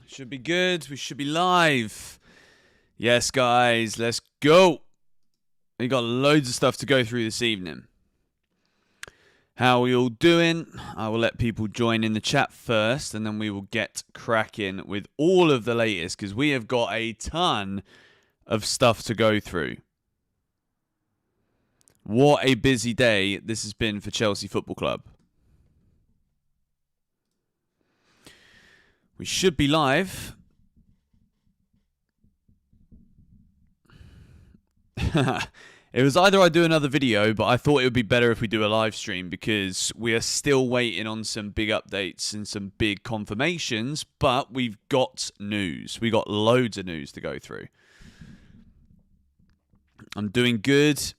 Should be good. We should be live. Yes, guys, let's go. We got loads of stuff to go through this evening. How are we all doing? I will let people join in the chat first, and then we will get cracking with all of the latest, because we have got a ton of stuff to go through. What a busy day this has been for Chelsea Football Club. We should be live. It was either I do another video, but I thought it would be better if we do a live stream because we are still waiting on some big updates and some big confirmations, but we've got news. We got loads of news to go through. I'm doing good.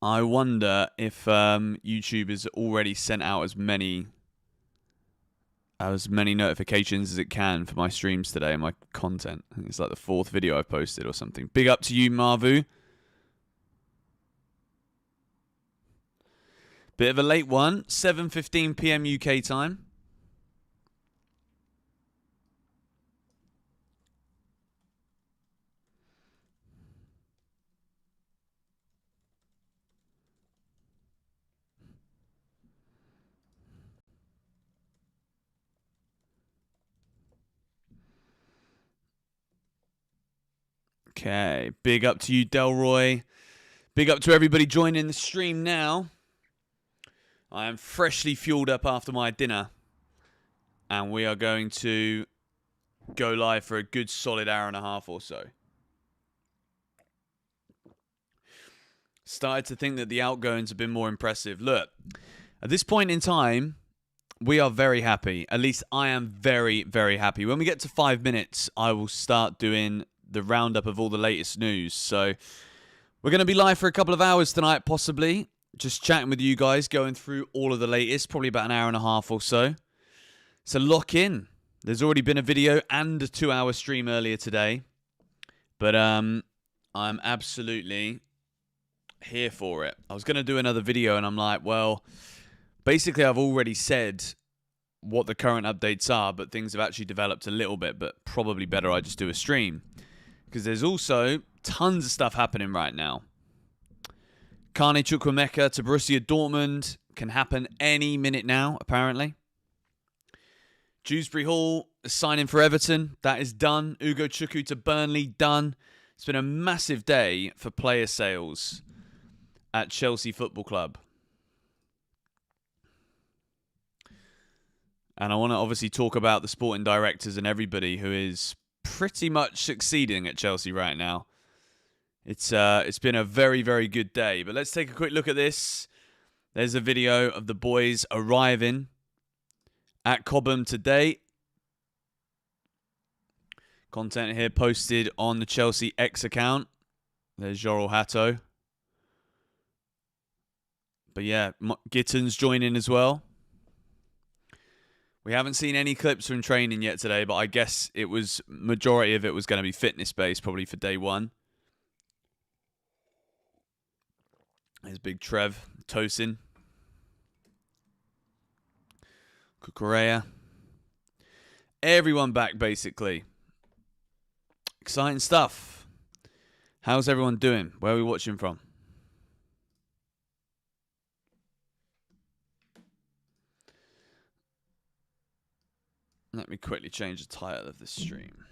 I wonder if YouTube has already sent out as many notifications as it can for my streams today and my content. I think it's like the 4th video I've posted or something. Big up to you, Marvu. Bit of a late one. 7:15 PM UK time. Okay, big up to you, Delroy. Big up to everybody joining the stream now. I am freshly fueled up after my dinner, and we are going to go live for a good solid hour and a half or so. Started to think that the outgoings have been more impressive. Look, at this point in time, we are very happy. At least I am very, very happy. When we get to 5 minutes, I will start doing the roundup of all the latest news. So we're going to be live for a couple of hours tonight, possibly. Just chatting with you guys, going through all of the latest, probably about an hour and a half or so. So lock in. There's already been a video and a 2-hour stream earlier today. But I'm absolutely here for it. I was going to do another video and I'm like, well, basically I've already said what the current updates are, but things have actually developed a little bit, but probably better I just do a stream. Because there's also tons of stuff happening right now. Carney, Chukwuemeka to Borussia Dortmund can happen any minute now, apparently. Dewsbury-Hall signing for Everton. That is done. Ugochukwu to Burnley, done. It's been a massive day for player sales at Chelsea Football Club. And I want to obviously talk about the sporting directors and everybody who is pretty much succeeding at Chelsea right now. It's been a very, very good day. But let's take a quick look at this. There's a video of the boys arriving at Cobham today. Content here posted on the Chelsea X account. There's Jorel Hatto. But yeah, Gitton's joining as well. We haven't seen any clips from training yet today, but I guess majority of it was going to be fitness-based, probably for day one. There's Big Trev, Tosin, Cucurella. Everyone back, basically. Exciting stuff. How's everyone doing? Where are we watching from? Let me quickly change the title of the stream.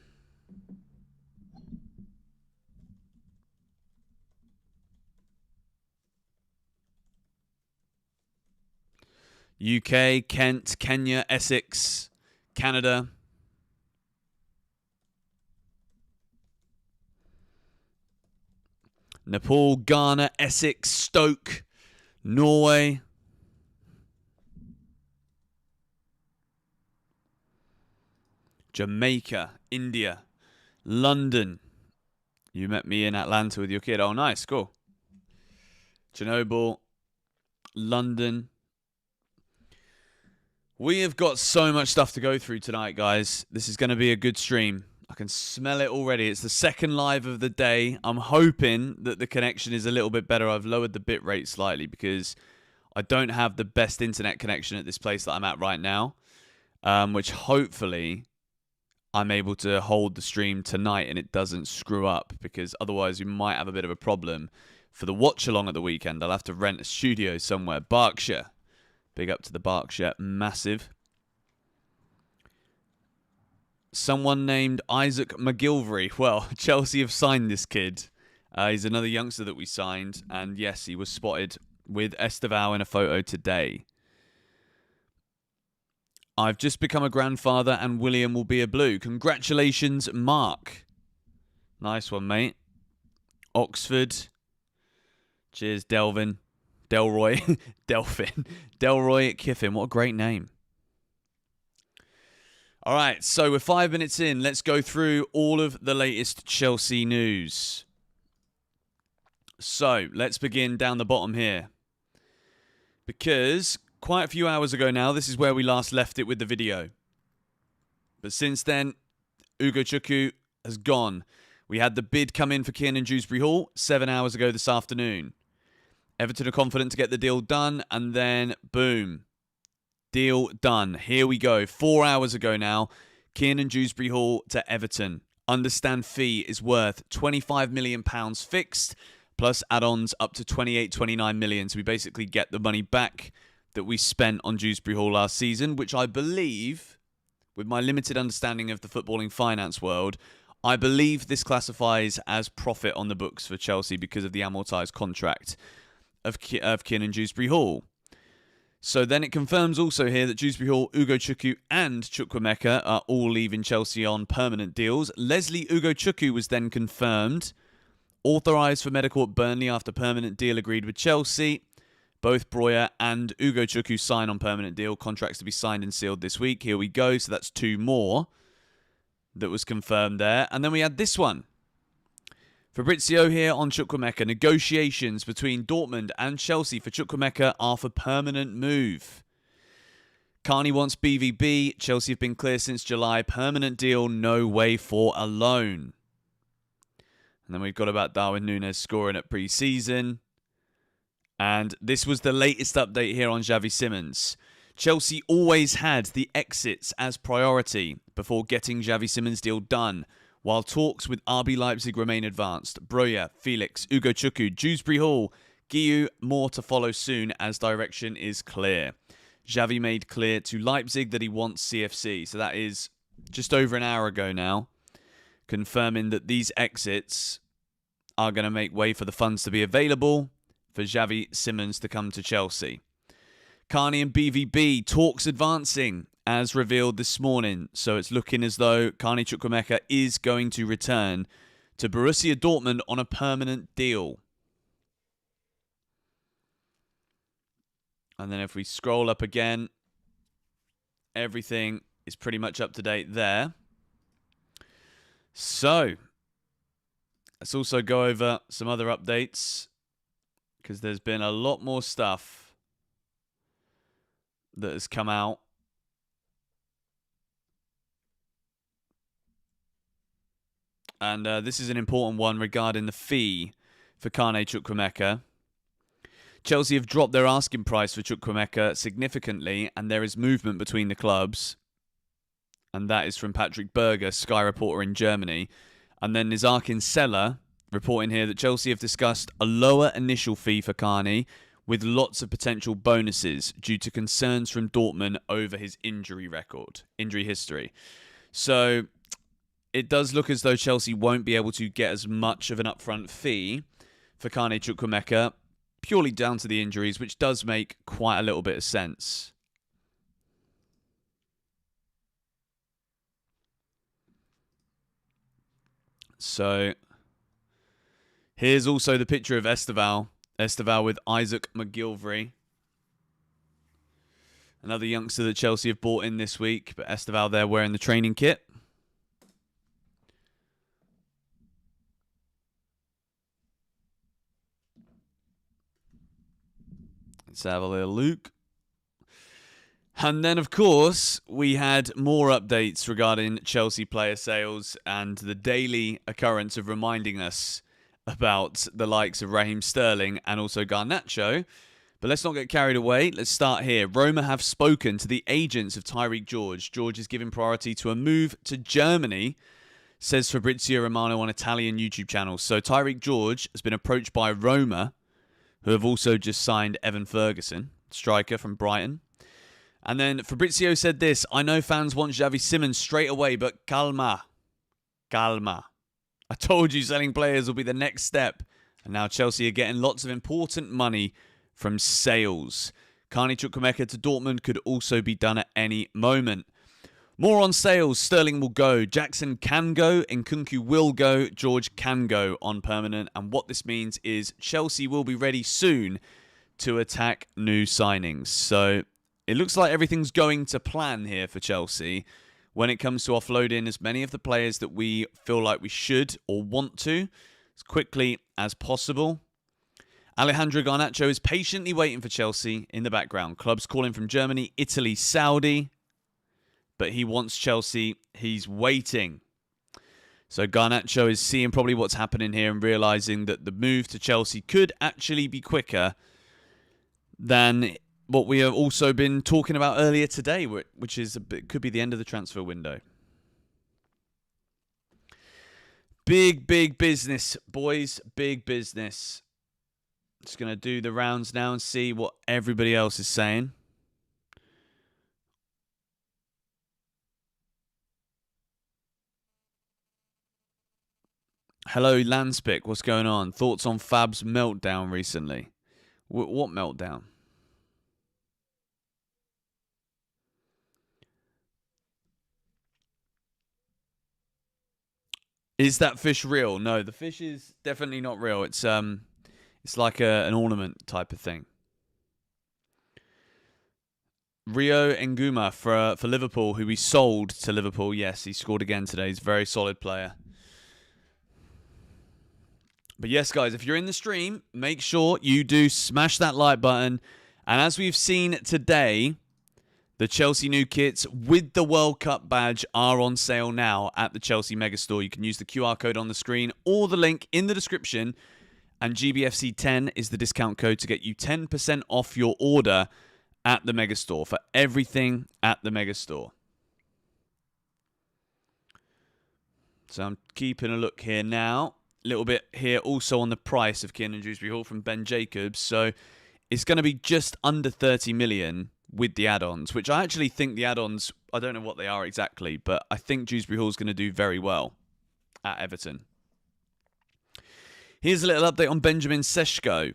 UK, Kent, Kenya, Essex, Canada. Nepal, Ghana, Essex, Stoke, Norway. Jamaica, India, London. You met me in Atlanta with your kid. Oh, nice. Cool. Chernobyl, London. We have got so much stuff to go through tonight, guys. This is going to be a good stream. I can smell it already. It's the second live of the day. I'm hoping that the connection is a little bit better. I've lowered the bit rate slightly because I don't have the best internet connection at this place that I'm at right now, which hopefully I'm able to hold the stream tonight and it doesn't screw up, because otherwise we might have a bit of a problem for the watch along at the weekend. I'll have to rent a studio somewhere. Berkshire. Big up to the Berkshire. Massive. Someone named Isaac McGilvery. Well, Chelsea have signed this kid. He's another youngster that we signed. And yes, he was spotted with Estevao in a photo today. I've just become a grandfather and William will be a blue. Congratulations, Mark. Nice one, mate. Oxford. Cheers, Delvin. Delroy. Delphin. Delroy Kiffin. What a great name. All right, so we're 5 minutes in. Let's go through all of the latest Chelsea news. So, let's begin down the bottom here. Because quite a few hours ago now, this is where we last left it with the video. But since then, Ugochukwu has gone. We had the bid come in for Dewsbury-Hall 7 hours ago this afternoon. Everton are confident to get the deal done, and then boom. Deal done. Here we go. 4 hours ago now, Dewsbury-Hall to Everton. Understand fee is worth £25 million fixed, plus add-ons up to 29 million. So we basically get the money back that we spent on Dewsbury-Hall last season, which I believe, with my limited understanding of the footballing finance world, I believe this classifies as profit on the books for Chelsea because of the amortised contract of Dewsbury-Hall. So then it confirms also here that Dewsbury-Hall, Ugochukwu and Chukwuemeka are all leaving Chelsea on permanent deals. Leslie Ugochukwu was then confirmed, authorised for medical at Burnley after permanent deal agreed with Chelsea. Both Broja and Ugochukwu sign on permanent deal. Contracts to be signed and sealed this week. Here we go. So that's two more that was confirmed there. And then we had this one. Fabrizio here on Chukwuemeka. Negotiations between Dortmund and Chelsea for Chukwuemeka are for permanent move. Carney wants BVB. Chelsea have been clear since July. Permanent deal, no way for a loan. And then we've got about Darwin Núñez scoring at pre-season. And this was the latest update here on Xavi Simons. Chelsea always had the exits as priority before getting Xavi Simons' deal done, while talks with RB Leipzig remain advanced. Broja, Felix, Ugochukwu, Dewsbury-Hall, Guiu, more to follow soon as direction is clear. Xavi made clear to Leipzig that he wants CFC, so that is just over an hour ago now, confirming that these exits are going to make way for the funds to be available for Xavi Simons to come to Chelsea. Carney and BVB, talks advancing as revealed this morning. So it's looking as though Carney Chukwuemeka is going to return to Borussia Dortmund on a permanent deal. And then if we scroll up again, everything is pretty much up to date there. So let's also go over some other updates, because there's been a lot more stuff that has come out. And this is an important one regarding the fee for Carney Chukwuemeka. Chelsea have dropped their asking price for Chukwuemeka significantly, and there is movement between the clubs. And that is from Patrick Berger, Sky reporter in Germany. And then Nizarkin Seller reporting here that Chelsea have discussed a lower initial fee for Carney with lots of potential bonuses due to concerns from Dortmund over his injury history. So it does look as though Chelsea won't be able to get as much of an upfront fee for Carney Chukwuemeka, purely down to the injuries, which does make quite a little bit of sense. So here's also the picture of Estevao. Estevao with Isaac McGilvery. Another youngster that Chelsea have bought in this week, but Estevao there wearing the training kit. Let's have a little look. And then, of course, we had more updates regarding Chelsea player sales and the daily occurrence of reminding us about the likes of Raheem Sterling and also Garnacho But let's not get carried away. Let's start here. Roma have spoken to the agents of Tyreek George. George is giving priority to a move to Germany, says Fabrizio Romano on Italian YouTube channels. So Tyreek George has been approached by Roma, who have also just signed Evan Ferguson, striker from Brighton. And then Fabrizio said this: I know fans want Xavi Simons straight away, but calma. Calma. I told you selling players will be the next step. And now Chelsea are getting lots of important money from sales. Carney Chukwuemeka to Dortmund could also be done at any moment. More on sales. Sterling will go. Jackson can go. Nkunku will go. George can go on permanent. And what this means is Chelsea will be ready soon to attack new signings. So it looks like everything's going to plan here for Chelsea when it comes to offloading as many of the players that we feel like we should or want to as quickly as possible. Alejandro Garnacho is patiently waiting for Chelsea in the background. Clubs calling from Germany, Italy, Saudi. But he wants Chelsea. He's waiting. So Garnacho is seeing probably what's happening here and realising that the move to Chelsea could actually be quicker than what we have also been talking about earlier today, which is could be the end of the transfer window. Big business, boys. Big business. Just going to do the rounds now and see what everybody else is saying. Hello, Landspick. What's going on? Thoughts on Fab's meltdown recently? What meltdown? Is that fish real? No, the fish is definitely not real. It's like an ornament type of thing. Rio Nguma for Liverpool, who we sold to Liverpool. Yes, he scored again today. He's a very solid player. But yes, guys, if you're in the stream, make sure you do smash that like button. And as we've seen today, the Chelsea new kits with the World Cup badge are on sale now at the Chelsea Megastore. You can use the QR code on the screen or the link in the description. And GBFC10 is the discount code to get you 10% off your order at the Megastore for everything at the Megastore. So I'm keeping a look here now. A little bit here also on the price of Kiernan Dewsbury-Hall from Ben Jacobs. So it's going to be just under 30 million with the add-ons, which I actually think the add-ons, I don't know what they are exactly, but I think Dewsbury-Hall is going to do very well at Everton. Here's a little update on Benjamin Sesko.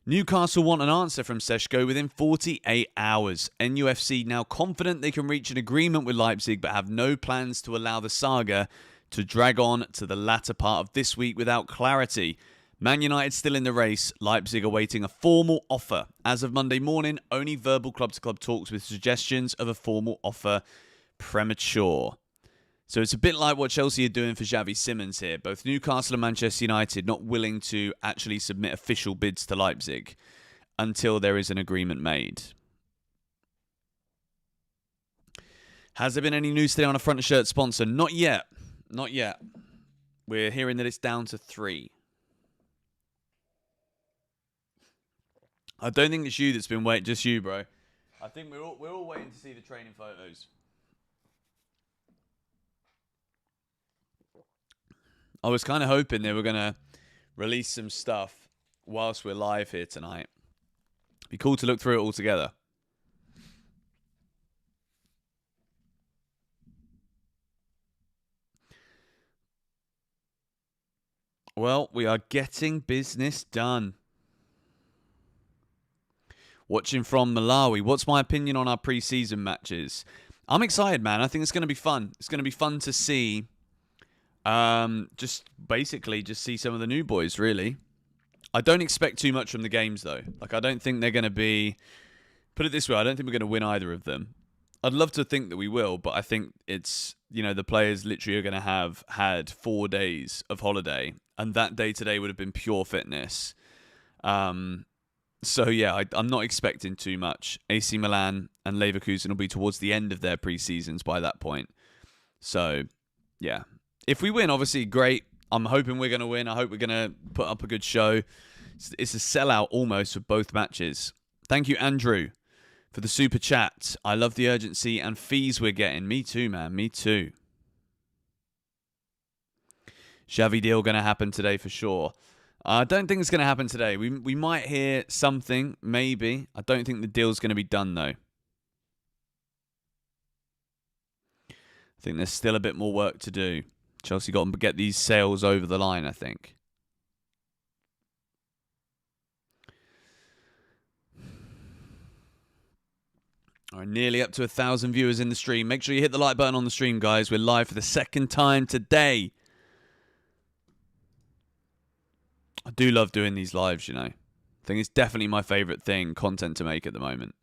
Newcastle want an answer from Sesko within 48 hours. NUFC now confident they can reach an agreement with Leipzig, but have no plans to allow the saga to drag on to the latter part of this week without clarity. Man United still in the race. Leipzig awaiting a formal offer. As of Monday morning, only verbal club-to-club talks with suggestions of a formal offer premature. So it's a bit like what Chelsea are doing for Xavi Simons here. Both Newcastle and Manchester United not willing to actually submit official bids to Leipzig until there is an agreement made. Has there been any news today on a front shirt sponsor? Not yet. Not yet. We're hearing that it's down to 3. I don't think it's you that's been waiting. Just you, bro. I think we're all waiting to see the training photos. I was kind of hoping they were going to release some stuff whilst we're live here tonight. Be cool to look through it all together. Well, we are getting business done. Watching from Malawi. What's my opinion on our pre-season matches? I'm excited, man. I think it's going to be fun. It's going to be fun to see. Just see some of the new boys, really. I don't expect too much from the games, though. Like, I don't think they're going to be... Put it this way, I don't think we're going to win either of them. I'd love to think that we will, but I think it's, the players literally are going to have had 4 days of holiday, and that day today would have been pure fitness. So, yeah, I'm not expecting too much. AC Milan and Leverkusen will be towards the end of their pre-seasons by that point. So, yeah. If we win, obviously, great. I'm hoping we're going to win. I hope we're going to put up a good show. It's a sellout almost for both matches. Thank you, Andrew, for the super chat. I love the urgency and fees we're getting. Me too, man. Me too. Xavi deal going to happen today for sure. I don't think it's going to happen today. We might hear something, maybe. I don't think the deal's going to be done, though. I think there's still a bit more work to do. Chelsea got to get these sales over the line, I think. All right, nearly up to 1,000 viewers in the stream. Make sure you hit the like button on the stream, guys. We're live for the second time today. I do love doing these lives, you know. I think it's definitely my favourite content to make at the moment.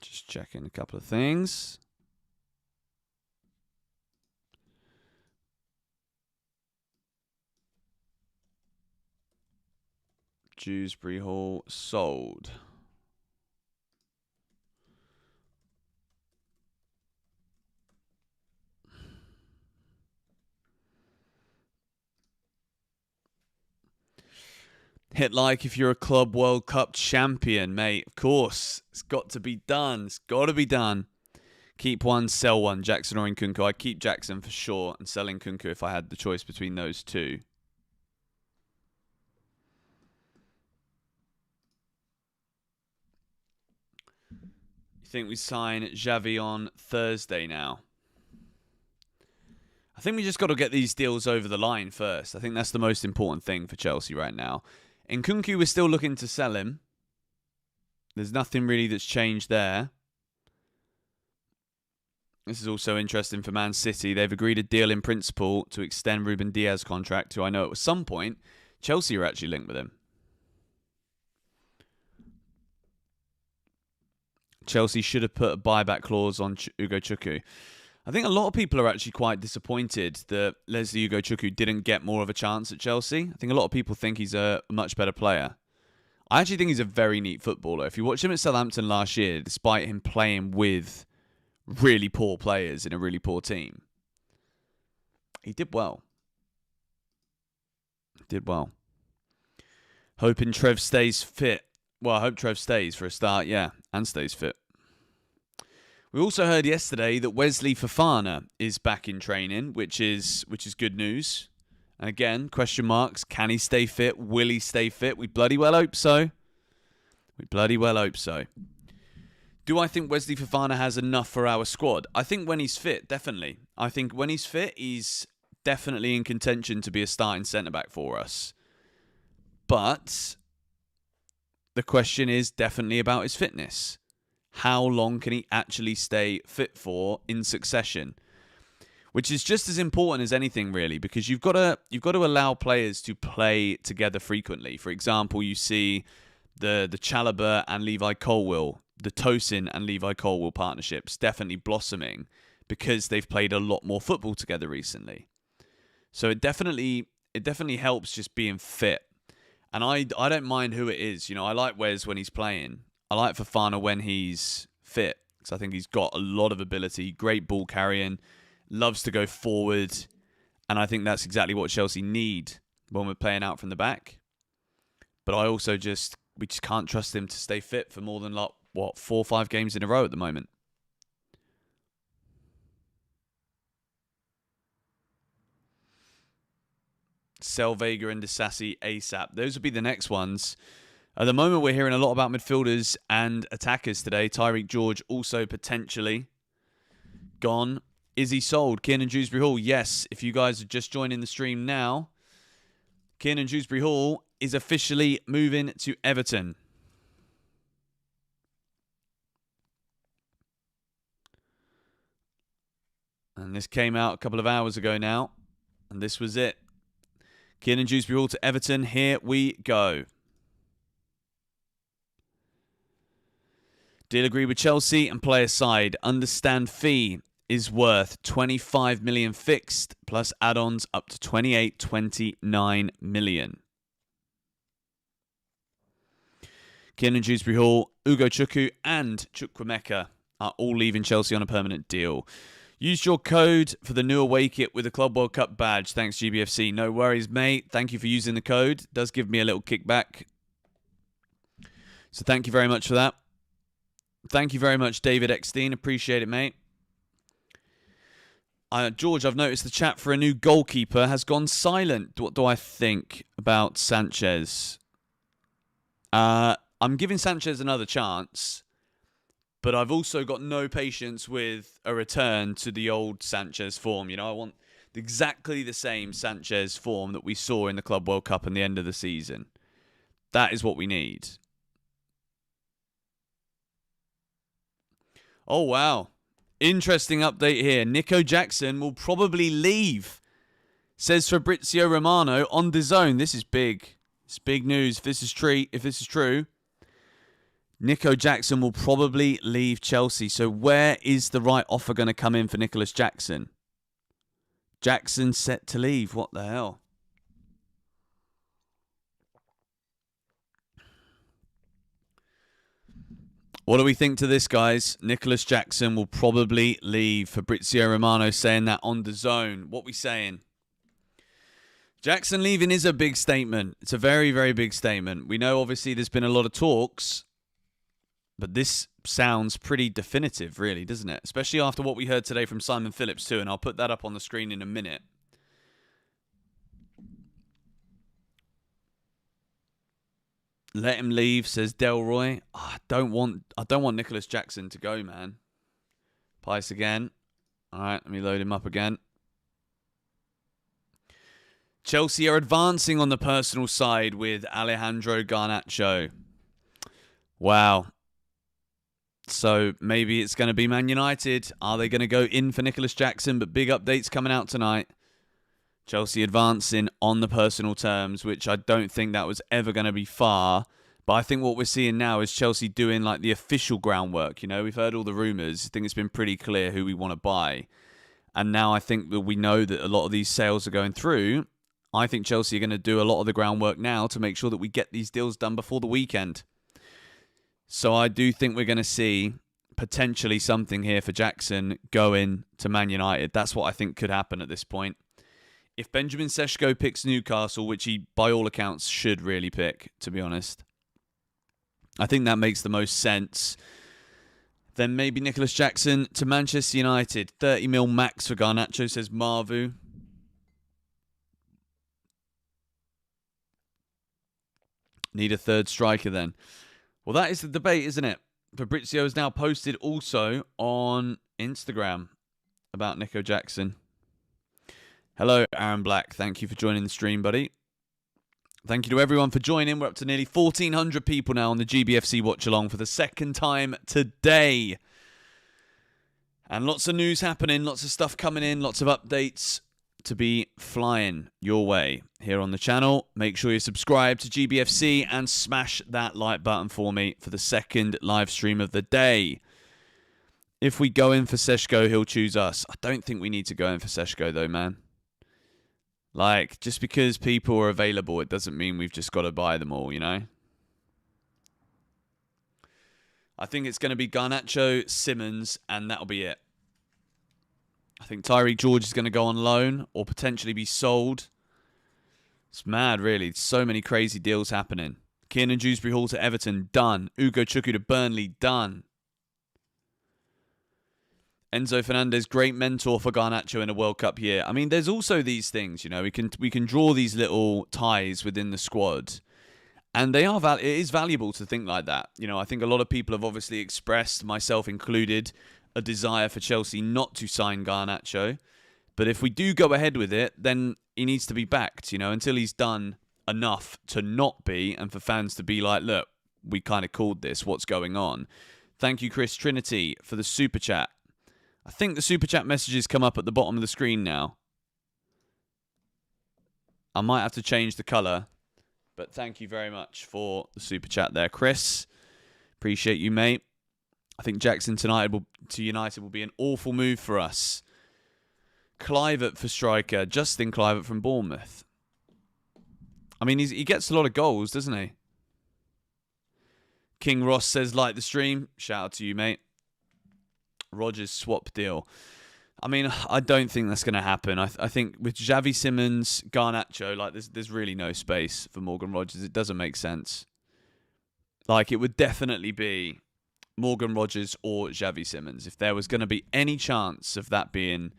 Just checking a couple of things. Dewsbury-Hall sold. Hit like if you're a Club World Cup champion, mate. Of course. It's got to be done. It's got to be done. Keep one, sell one. Jackson or Nkunku. I'd keep Jackson for sure and sell Nkunku if I had the choice between those two. You think we sign Xavi on Thursday now? I think we just got to get these deals over the line first. I think that's the most important thing for Chelsea right now. Nkunku, we're still looking to sell him. There's nothing really that's changed there. This is also interesting for Man City. They've agreed a deal in principle to extend Ruben Diaz's contract, who I know at some point Chelsea are actually linked with him. Chelsea should have put a buyback clause on Ugochukwu. I think a lot of people are actually quite disappointed that Leslie Ugochukwu didn't get more of a chance at Chelsea. I think a lot of people think he's a much better player. I actually think he's a very neat footballer. If you watch him at Southampton last year, despite him playing with really poor players in a really poor team, he did well. Did well. Hoping Trev stays fit. Well, I hope Trev stays for a start, yeah, and stays fit. We also heard yesterday that Wesley Fofana is back in training, which is good news. And again, question marks. Can he stay fit? Will he stay fit? We bloody well hope so. We bloody well hope so. Do I think Wesley Fofana has enough for our squad? I think when he's fit, definitely. I think when he's fit, he's definitely in contention to be a starting centre-back for us. But the question is definitely about his fitness. How long can he actually stay fit for in succession? Which is just as important as anything, really, because you've got to allow players to play together frequently. For example, you see the Chalobah and Levi Colwill, the Tosin and Levi Colwill partnerships definitely blossoming because they've played a lot more football together recently. So it definitely helps just being fit. And I don't mind who it is. You know, I like Wes when he's playing. I like Fofana when he's fit because I think he's got a lot of ability, great ball carrying, loves to go forward, and I think that's exactly what Chelsea need when we're playing out from the back. But we just can't trust him to stay fit for more than 4 or 5 games in a row at the moment. Sell Vega and Disasi ASAP. Those would be the next ones. At the moment, we're hearing a lot about midfielders and attackers today. Tyreek George also potentially gone. Is he sold? Kiernan Dewsbury-Hall, yes. If you guys are just joining the stream now, Kiernan Dewsbury-Hall is officially moving to Everton. And this came out a couple of hours ago now. And this was it. Kiernan Dewsbury-Hall to Everton. Here we go. Deal agreed with Chelsea and player side. Understand fee is worth 25 million fixed plus add-ons up to 29 million. Kiernan Dewsbury-Hall, Ugochukwu and Chukwuemeka are all leaving Chelsea on a permanent deal. Use your code for the new away kit with a Club World Cup badge. Thanks, GBFC. No worries, mate. Thank you for using the code. It does give me a little kickback. So thank you very much for that. Thank you very much, David Eckstein. Appreciate it, mate. George, I've noticed the chat for a new goalkeeper has gone silent. What do I think about Sanchez? I'm giving Sanchez another chance, but I've also got no patience with a return to the old Sanchez form. You know, I want exactly the same Sanchez form that we saw in the Club World Cup and the end of the season. That is what we need. Oh, wow. Interesting update here. Nico Jackson will probably leave, says Fabrizio Romano on DAZN. This is big. It's big news if this is true. Nico Jackson will probably leave Chelsea. So where is the right offer going to come in for Nicholas Jackson? Jackson set to leave. What the hell? What do we think to this, guys? Nicholas Jackson will probably leave. Fabrizio Romano saying that on DAZN. What we saying? Jackson leaving is a big statement. It's a very, very big statement. We know, obviously, there's been a lot of talks, but this sounds pretty definitive, really, doesn't it? Especially after what we heard today from Simon Phillips, too, and I'll put that up on the screen in a minute. Let him leave, says Delroy. Oh, I don't want Nicholas Jackson to go, man. Pice again. All right, let me load him up again. Chelsea are advancing on the personal side with Alejandro Garnacho. Wow. So maybe it's going to be Man United. Are they going to go in for Nicholas Jackson? But big updates coming out tonight. Chelsea advancing on the personal terms, which I don't think that was ever going to be far. But I think what we're seeing now is Chelsea doing like the official groundwork. You know, we've heard all the rumours. I think it's been pretty clear who we want to buy. And now I think that we know that a lot of these sales are going through. I think Chelsea are going to do a lot of the groundwork now to make sure that we get these deals done before the weekend. So I do think we're going to see potentially something here for Jackson going to Man United. That's what I think could happen at this point. If Benjamin Sesko picks Newcastle, which he, by all accounts, should really pick, to be honest, I think that makes the most sense. Then maybe Nicholas Jackson to Manchester United. 30 mil max for Garnacho, says Marvu. Need a third striker then. Well, that is the debate, isn't it? Fabrizio has now posted also on Instagram about Nico Jackson. Hello, Aaron Black. Thank you for joining the stream, buddy. Thank you to everyone for joining. We're up to nearly 1,400 people now on the GBFC watch-along for the second time today. And lots of news happening, lots of stuff coming in, lots of updates to be flying your way here on the channel. Make sure you subscribe to GBFC and smash that like button for me for the second live stream of the day. If we go in for Sesko, he'll choose us. I don't think we need to go in for Sesko though, man. Like, just because people are available, it doesn't mean we've just got to buy them all, you know? I think it's going to be Garnacho, Simons, and that'll be it. I think Tyreek George is going to go on loan or potentially be sold. It's mad, really. So many crazy deals happening. Kiernan Dewsbury-Hall to Everton, done. Ugochukwu to Burnley, done. Enzo Fernandez, great mentor for Garnacho in a World Cup year. I mean, there's also these things, you know, we can draw these little ties within the squad. And they are it is valuable to think like that. You know, I think a lot of people have obviously expressed, myself included, a desire for Chelsea not to sign Garnacho. But if we do go ahead with it, then he needs to be backed, you know, until he's done enough to not be, and for fans to be like, look, we kind of called this, what's going on? Thank you, Chris Trinity, for the super chat. I think the super chat messages come up at the bottom of the screen now. I might have to change the colour, but thank you very much for the super chat there, Chris. Appreciate you, mate. I think Jackson to United will be an awful move for us. Clivert for striker. Justin Clivert from Bournemouth. I mean, he gets a lot of goals, doesn't he? King Ross says, like the stream. Shout out to you, mate. Rodgers swap deal. I mean, I don't think that's going to happen. I think with Xavi Simons, Garnacho, like there's really no space for Morgan Rodgers. It doesn't make sense. Like, it would definitely be Morgan Rodgers or Xavi Simons. If there was going to be any chance of that being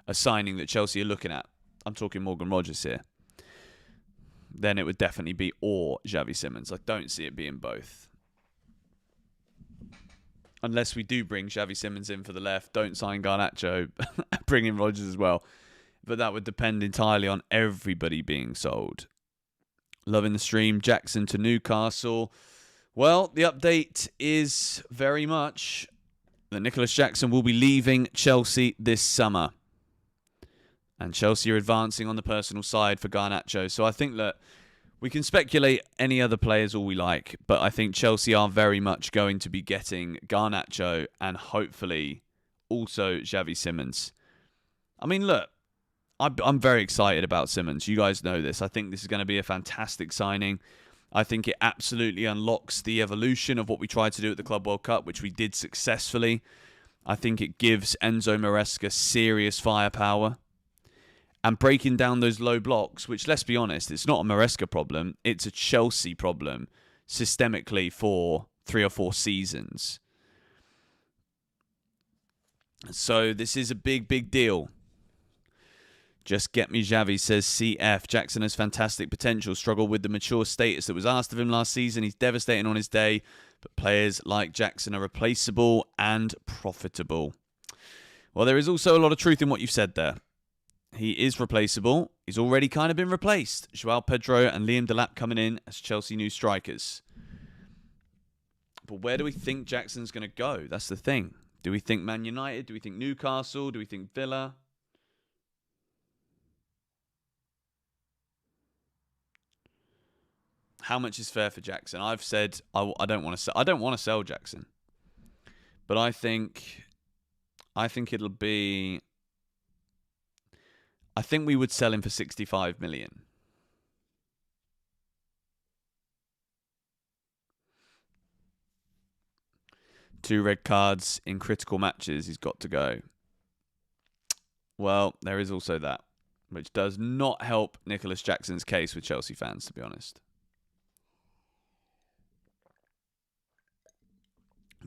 a signing that Chelsea are looking at, I'm talking Morgan Rodgers here, then it would definitely be or Xavi Simons. I don't see it being both. Unless we do bring Xavi Simons in for the left, don't sign Garnacho, bring in Rodgers as well. But that would depend entirely on everybody being sold. Loving the stream. Jackson to Newcastle. Well, the update is very much that Nicholas Jackson will be leaving Chelsea this summer. And Chelsea are advancing on the personal side for Garnacho. So I think that we can speculate any other players all we like, but I think Chelsea are very much going to be getting Garnacho and hopefully also Xavi Simons. I mean, look, I'm very excited about Simons. You guys know this. I think this is going to be a fantastic signing. I think it absolutely unlocks the evolution of what we tried to do at the Club World Cup, which we did successfully. I think it gives Enzo Maresca serious firepower. And breaking down those low blocks, which, let's be honest, it's not a Maresca problem. It's a Chelsea problem systemically for 3 or 4 seasons. So this is a big, big deal. Just get me Xavi, says CF. Jackson has fantastic potential. Struggled with the mature status that was asked of him last season. He's devastating on his day. But players like Jackson are replaceable and profitable. Well, there is also a lot of truth in what you've said there. He is replaceable. He's already kind of been replaced. João Pedro and Liam Delap coming in as Chelsea new strikers. But where do we think Jackson's going to go? That's the thing. Do we think Man United? Do we think Newcastle? Do we think Villa? How much is fair for Jackson? I've said I don't want to sell. I don't want to sell Jackson, but I think it'll be. I think we would sell him for 65 million. Two red cards in critical matches. He's got to go. Well, there is also that, which does not help Nicholas Jackson's case with Chelsea fans, to be honest.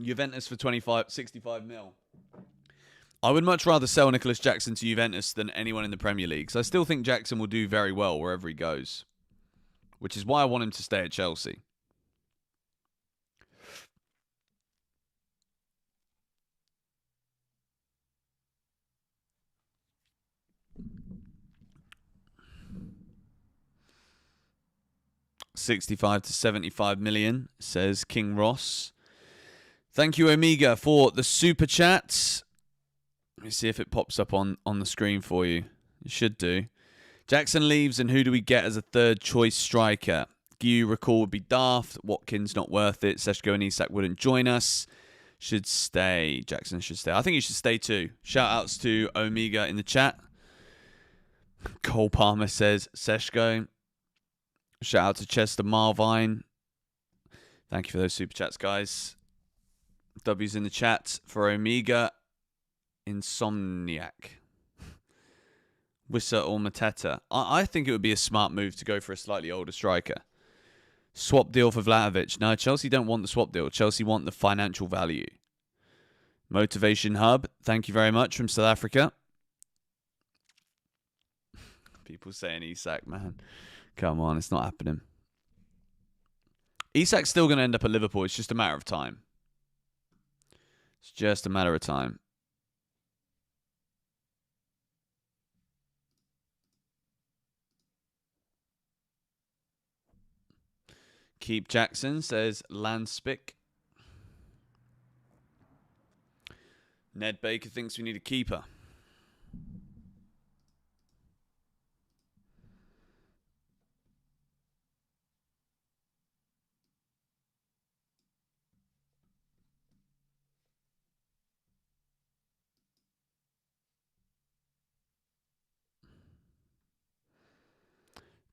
Juventus for 65 mil. I would much rather sell Nicholas Jackson to Juventus than anyone in the Premier League. So I still think Jackson will do very well wherever he goes, which is why I want him to stay at Chelsea. $65 to 75 million, says King Ross. Thank you, Omega, for the super chat. Let me see if it pops up on the screen for you. It should do. Jackson leaves, and who do we get as a third choice striker? Guy recall would be daft. Watkins not worth it. Seshko and Isak wouldn't join us. Should stay. Jackson should stay. I think he should stay too. Shout outs to Omega in the chat. Cole Palmer says Seshko. Shout out to Chester Marvine. Thank you for those super chats, guys. W's in the chat for Omega. Insomniac. Wissa or Mateta. I think it would be a smart move to go for a slightly older striker. Swap deal for Vlahovic. No, Chelsea don't want the swap deal. Chelsea want the financial value. Motivation Hub. Thank you very much from South Africa. People saying Isak, man. Come on, it's not happening. Isak's still going to end up at Liverpool. It's just a matter of time. It's just a matter of time. Keep Jackson, says Landspick. Ned Baker thinks we need a keeper.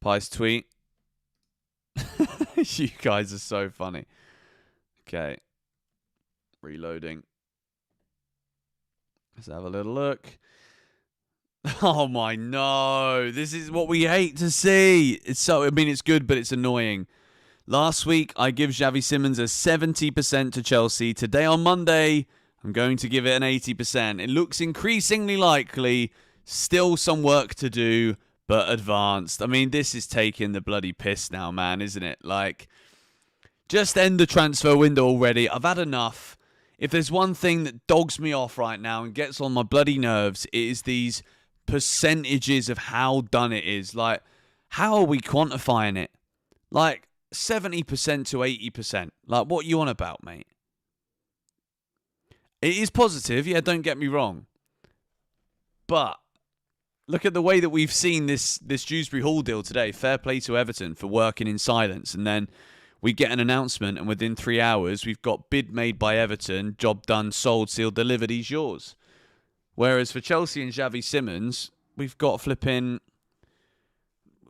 Pies tweet. You guys are so funny. Okay. Reloading. Let's have a little look. Oh my no. This is what we hate to see. It's good, but it's annoying. Last week, I give Xavi Simons a 70% to Chelsea. Today on Monday, I'm going to give it an 80%. It looks increasingly likely. Still some work to do, but advanced. I mean, this is taking the bloody piss now, man, isn't it? Like, just end the transfer window already. I've had enough. If there's one thing that dogs me off right now and gets on my bloody nerves, it is these percentages of how done it is. Like, how are we quantifying it? Like, 70% to 80%. Like, what you on about, mate? It is positive, yeah, don't get me wrong. But look at the way that we've seen this Dewsbury-Hall deal today. Fair play to Everton for working in silence. And then we get an announcement, and within 3 hours, we've got bid made by Everton, job done, sold, sealed, delivered, he's yours. Whereas for Chelsea and Xavi Simons, we've got flipping...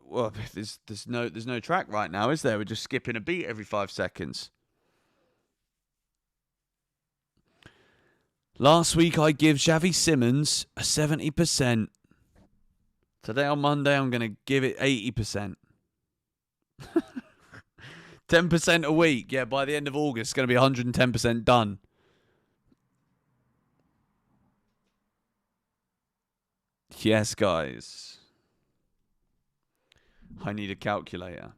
Well, there's no track right now, is there? We're just skipping a beat every 5 seconds. Last week, I give Xavi Simons a 70%. Today on Monday, I'm going to give it 80%. 10% a week. Yeah, by the end of August, it's going to be 110% done. Yes, guys. I need a calculator.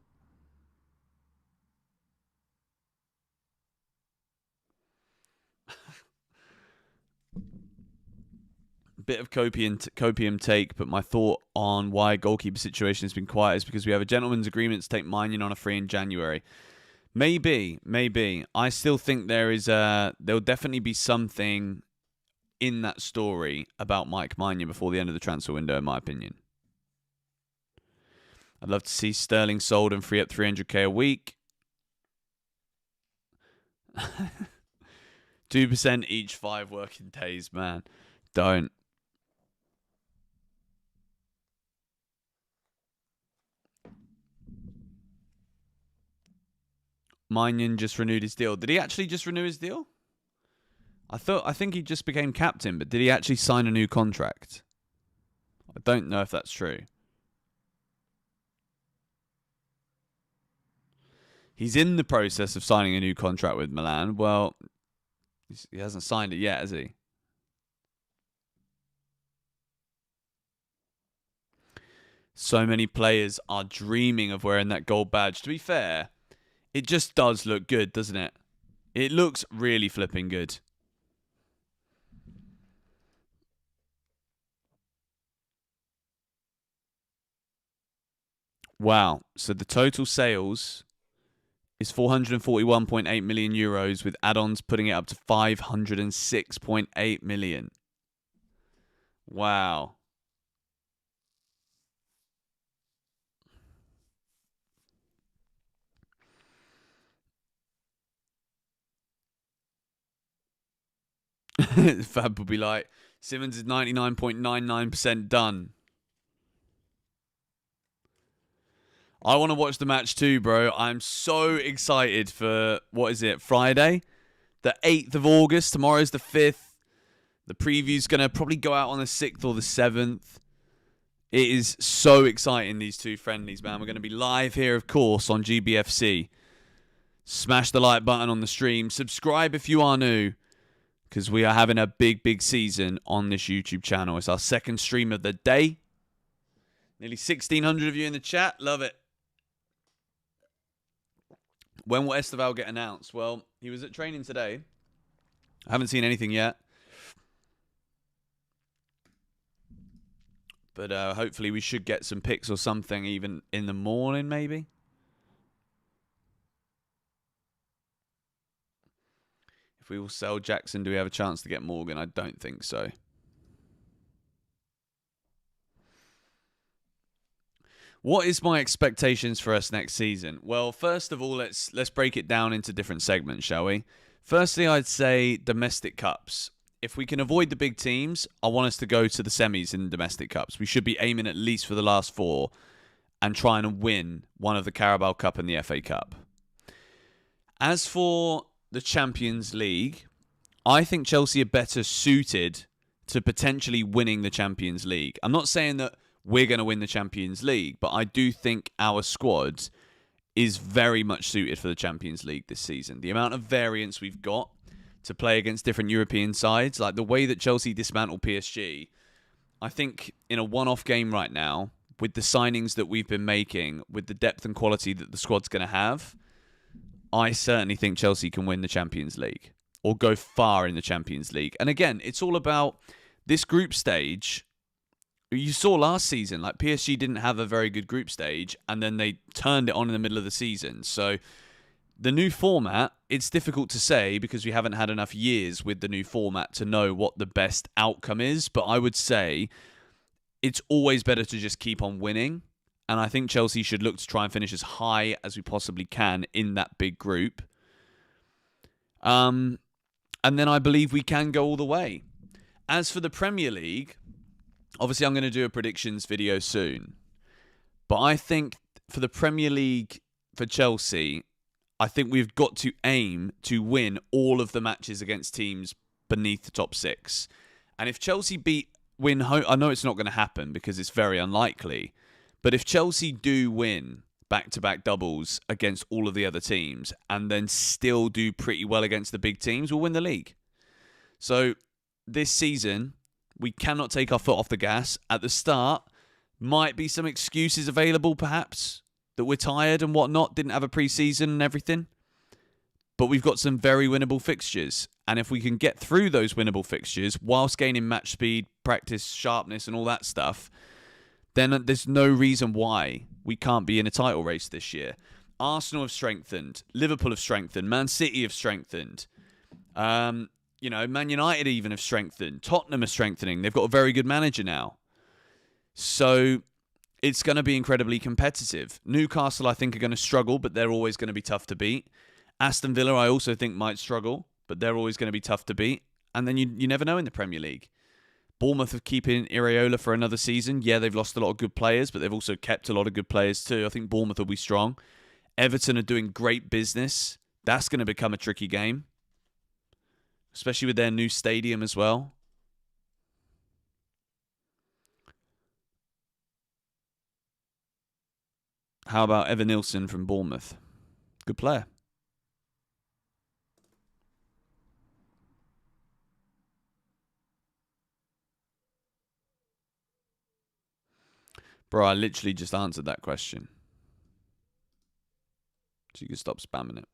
Bit of copium take, but my thought on why goalkeeper situation has been quiet is because we have a gentleman's agreement to take Maignan on a free in January. Maybe. I still think there'll definitely be something in that story about Mike Maignan before the end of the transfer window, in my opinion. I'd love to see Sterling sold and free up 300k a week. 2% each 5 working days, man. Don't. Maignan just renewed his deal. Did he actually just renew his deal? I think he just became captain, but did he actually sign a new contract? I don't know if that's true. He's in the process of signing a new contract with Milan. Well, he hasn't signed it yet, has he? So many players are dreaming of wearing that gold badge. To be fair, it just does look good, doesn't it? It looks really flipping good. Wow. So the total sales is 441.8 million euros, with add-ons putting it up to 506.8 million. Wow. Fab will be like, Simons is 99.99% done. I want to watch the match too, bro. I'm so excited for, what is it, Friday? The 8th of August. Tomorrow's the 5th. The preview's going to probably go out on the 6th or the 7th. It is so exciting, these two friendlies, man. We're going to be live here, of course, on GBFC. Smash the like button on the stream. Subscribe if you are new, because we are having a big season on this YouTube channel. It's our second stream of the day. Nearly 1,600 of you in the chat. Love it. When will Esteval get announced? Well, he was at training today. I haven't seen anything yet. But hopefully we should get some pics or something even in the morning, maybe. If we will sell Jackson, do we have a chance to get Morgan? I don't think so. What is my expectations for us next season? Well, first of all, let's break it down into different segments, shall we? Firstly, I'd say domestic cups. If we can avoid the big teams, I want us to go to the semis in domestic cups. We should be aiming at least for the last 4 and trying to win one of the Carabao Cup and the FA Cup. As for the Champions League, I think Chelsea are better suited to potentially winning the Champions League. I'm not saying that we're going to win the Champions League, but I do think our squad is very much suited for the Champions League this season. The amount of variance we've got to play against different European sides, like the way that Chelsea dismantled PSG, I think in a one-off game right now, with the signings that we've been making, with the depth and quality that the squad's going to have, I certainly think Chelsea can win the Champions League or go far in the Champions League. And again, it's all about this group stage. You saw last season, like PSG didn't have a very good group stage, and then they turned it on in the middle of the season. So the new format, it's difficult to say because we haven't had enough years with the new format to know what the best outcome is. But I would say it's always better to just keep on winning. And I think Chelsea should look to try and finish as high as we possibly can in that big group. And then I believe we can go all the way. As for the Premier League, obviously I'm going to do a predictions video soon. But I think for the Premier League for Chelsea, I think we've got to aim to win all of the matches against teams beneath the top 6. And if Chelsea win home, I know it's not going to happen because it's very unlikely. But if Chelsea do win back-to-back doubles against all of the other teams and then still do pretty well against the big teams, we'll win the league. So this season, we cannot take our foot off the gas. At the start, might be some excuses available perhaps, that we're tired and whatnot, didn't have a pre-season and everything. But we've got some very winnable fixtures. And if we can get through those winnable fixtures whilst gaining match speed, practice, sharpness and all that stuff, then there's no reason why we can't be in a title race this year. Arsenal have strengthened. Liverpool have strengthened. Man City have strengthened. Man United even have strengthened. Tottenham are strengthening. They've got a very good manager now. So it's going to be incredibly competitive. Newcastle, I think, are going to struggle, but they're always going to be tough to beat. Aston Villa, I also think, might struggle, but they're always going to be tough to beat. And then you never know in the Premier League. Bournemouth are keeping Iraola for another season. Yeah, they've lost a lot of good players, but they've also kept a lot of good players too. I think Bournemouth will be strong. Everton are doing great business. That's going to become a tricky game, especially with their new stadium as well. How about Evan Nilsson from Bournemouth? Good player. Bro, I literally just answered that question. So you can stop spamming it.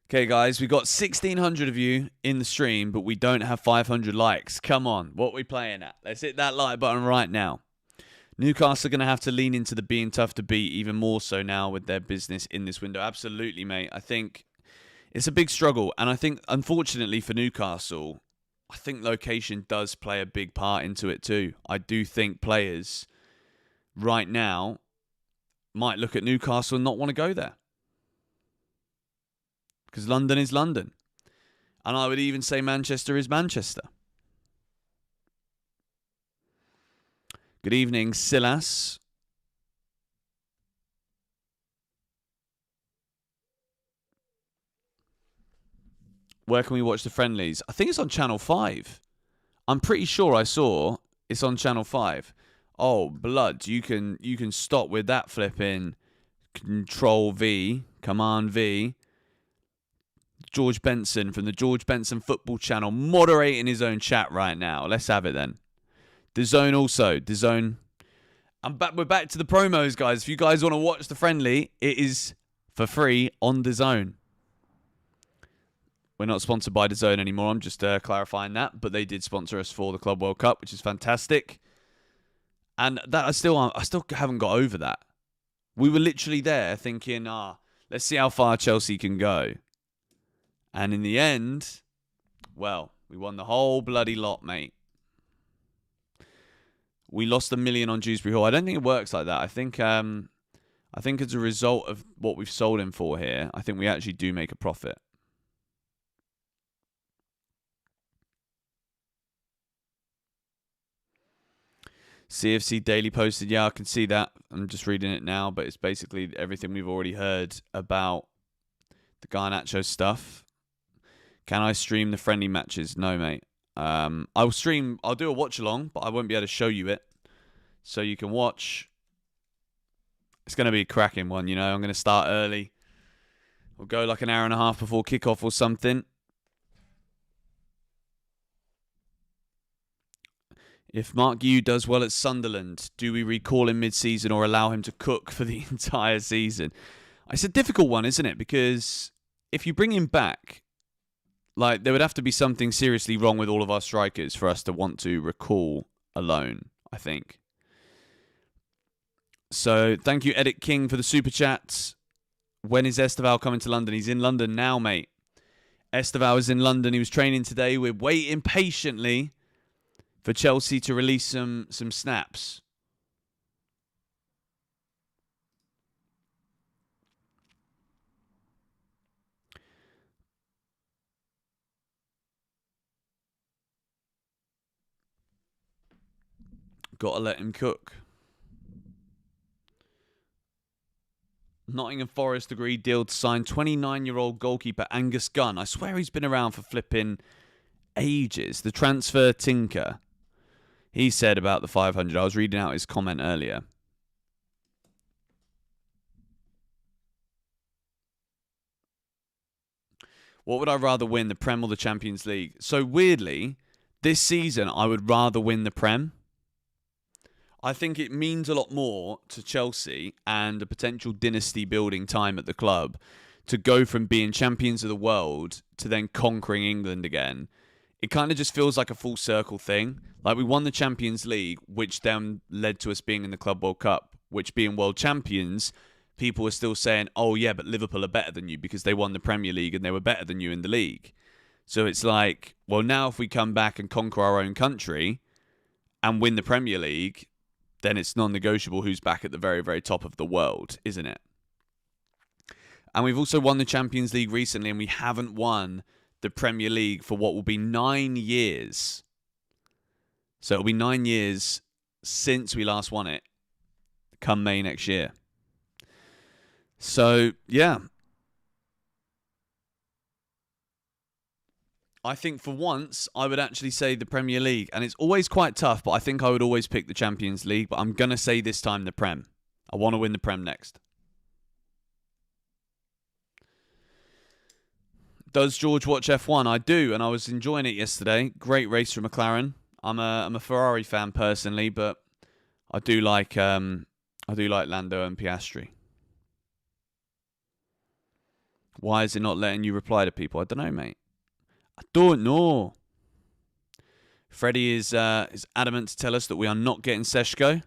Okay, guys, we got 1,600 of you in the stream, but we don't have 500 likes. Come on, what are we playing at? Let's hit that like button right now. Newcastle are going to have to lean into the being tough to beat even more so now with their business in this window. Absolutely, mate. I think it's a big struggle. And I think, unfortunately for Newcastle, I think location does play a big part into it too. I do think players right now might look at Newcastle and not want to go there. Because London is London. And I would even say Manchester is Manchester. Good evening, Silas. Where can we watch the friendlies? I think it's on Channel 5. I'm pretty sure I saw it's on Channel 5. Oh, blood. You can stop with that flipping Control V, Command V. George Benson from the George Benson Football Channel moderating his own chat right now. Let's have it then. DAZN also. DAZN. We're back to the promos, guys. If you guys want to watch the friendly, it is for free on DAZN. We're not sponsored by DAZN anymore. I'm just clarifying that. But they did sponsor us for the Club World Cup, which is fantastic. And that I still haven't got over that. We were literally there thinking, let's see how far Chelsea can go. And in the end, well, we won the whole bloody lot, mate. We lost $1 million on Dewsbury-Hall. I don't think it works like that. I think as a result of what we've sold him for here, I think we actually do make a profit. CFC Daily posted, yeah, I can see that. I'm just reading it now, but it's basically everything we've already heard about the Garnacho stuff. Can I stream the friendly matches? No, mate. I'll do a watch along, but I won't be able to show you it. So you can watch. It's going to be a cracking one, you know. I'm going to start early. We'll go like an hour and a half before kickoff or something. If Mark Yu does well at Sunderland, do we recall him mid-season or allow him to cook for the entire season? It's a difficult one, isn't it? Because if you bring him back, like, there would have to be something seriously wrong with all of our strikers for us to want to recall a loan, I think. So, thank you, Edit King, for the super chat. When is Esteval coming to London? He's in London now, mate. Esteval is in London. He was training today. We're waiting patiently for Chelsea to release some snaps. Gotta let him cook. Nottingham Forest agreed deal to sign 29-year-old goalkeeper Angus Gunn. I swear he's been around for flipping ages. The transfer tinker. He said about the 500. I was reading out his comment earlier. What would I rather win, the Prem or the Champions League? So weirdly, this season I would rather win the Prem. I think it means a lot more to Chelsea and a potential dynasty building time at the club to go from being champions of the world to then conquering England again. It kind of just feels like a full circle thing. Like, we won the Champions League, which then led to us being in the Club World Cup, which, being world champions, people were still saying, oh yeah, but Liverpool are better than you because they won the Premier League and they were better than you in the league. So it's like, well, now if we come back and conquer our own country and win the Premier League, then it's non-negotiable who's back at the very, very top of the world, isn't it? And we've also won the Champions League recently, and we haven't won the Premier League for what will be 9 years. So it'll be 9 years since we last won it, come May next year. So, yeah. I think for once, I would actually say the Premier League. And it's always quite tough, but I think I would always pick the Champions League. But I'm going to say this time the Prem. I want to win the Prem next. Does George watch F1? I do, and I was enjoying it yesterday. Great race from McLaren. I'm a Ferrari fan personally, but I do like Lando and Piastri. Why is it not letting you reply to people? I don't know, mate. I don't know. Freddie is adamant to tell us that we are not getting Seshko.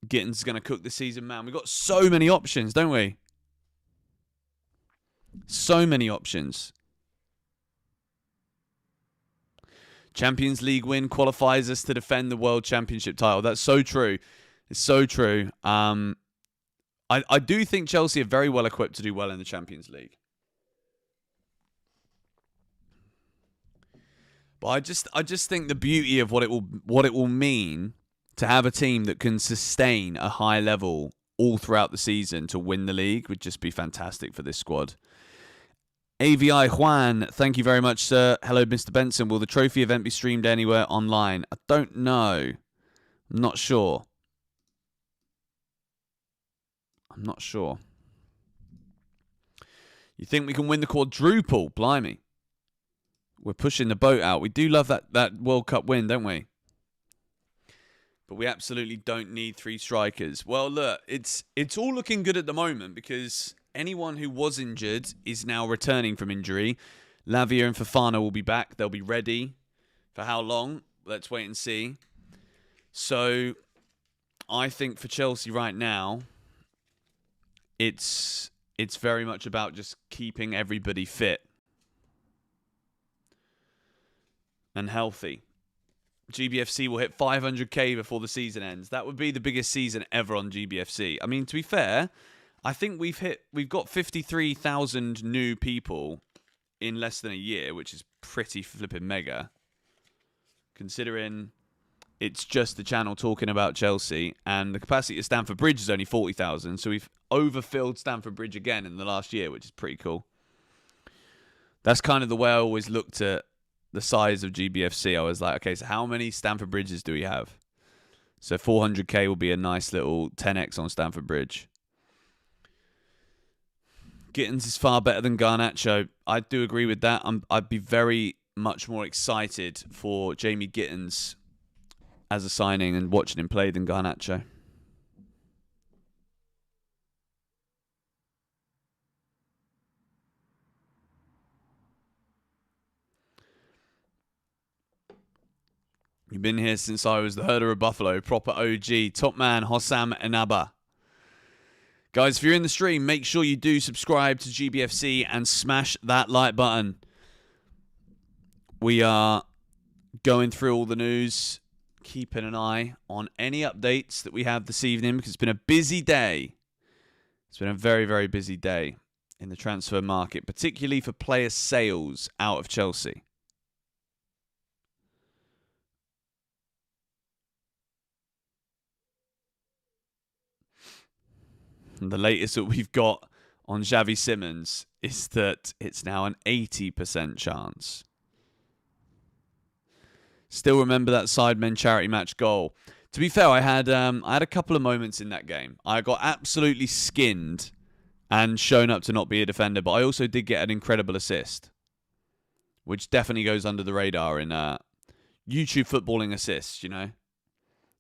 Gittins going to cook this season, man. We've got so many options, don't we? So many options. Champions League win qualifies us to defend the World Championship title. That's so true. It's so true. I do think Chelsea are very well equipped to do well in the Champions League. But I just think the beauty of what it will mean to have a team that can sustain a high level all throughout the season to win the league would just be fantastic for this squad. AVI Juan, thank you very much, sir. Hello, Mr. Benson. Will the trophy event be streamed anywhere online? I don't know. I'm not sure. You think we can win the quadruple? Blimey. We're pushing the boat out. We do love that World Cup win, don't we? But we absolutely don't need 3 strikers. Well, look, it's all looking good at the moment because anyone who was injured is now returning from injury. Lavia and Fofana will be back. They'll be ready. For how long? Let's wait and see. So, I think for Chelsea right now, it's very much about just keeping everybody fit and healthy. GBFC will hit 500k before the season ends. That would be the biggest season ever on GBFC. I mean, to be fair, I think we've got 53,000 new people in less than a year, which is pretty flipping mega. Considering it's just the channel talking about Chelsea, and the capacity of Stamford Bridge is only 40,000. So we've overfilled Stamford Bridge again in the last year, which is pretty cool. That's kind of the way I always looked at the size of GBFC. I was like, okay, so how many Stamford Bridges do we have? So 400k will be a nice little 10x on Stamford Bridge. Gittins is far better than Garnacho. I do agree with that. I'd be very much more excited for Jamie Gittins as a signing and watching him play than Garnacho. You've been here since I was the herder of Buffalo. Proper OG. Top man, Hossam Enaba. Guys, if you're in the stream, make sure you do subscribe to GBFC and smash that like button. We are going through all the news, keeping an eye on any updates that we have this evening because it's been a busy day. It's been a very, very busy day in the transfer market, particularly for player sales out of Chelsea. And the latest that we've got on Xavi Simons is that it's now an 80% chance. Still remember that Sidemen charity match goal. To be fair, I had a couple of moments in that game. I got absolutely skinned and shown up to not be a defender, but I also did get an incredible assist, which definitely goes under the radar in YouTube footballing assists, you know.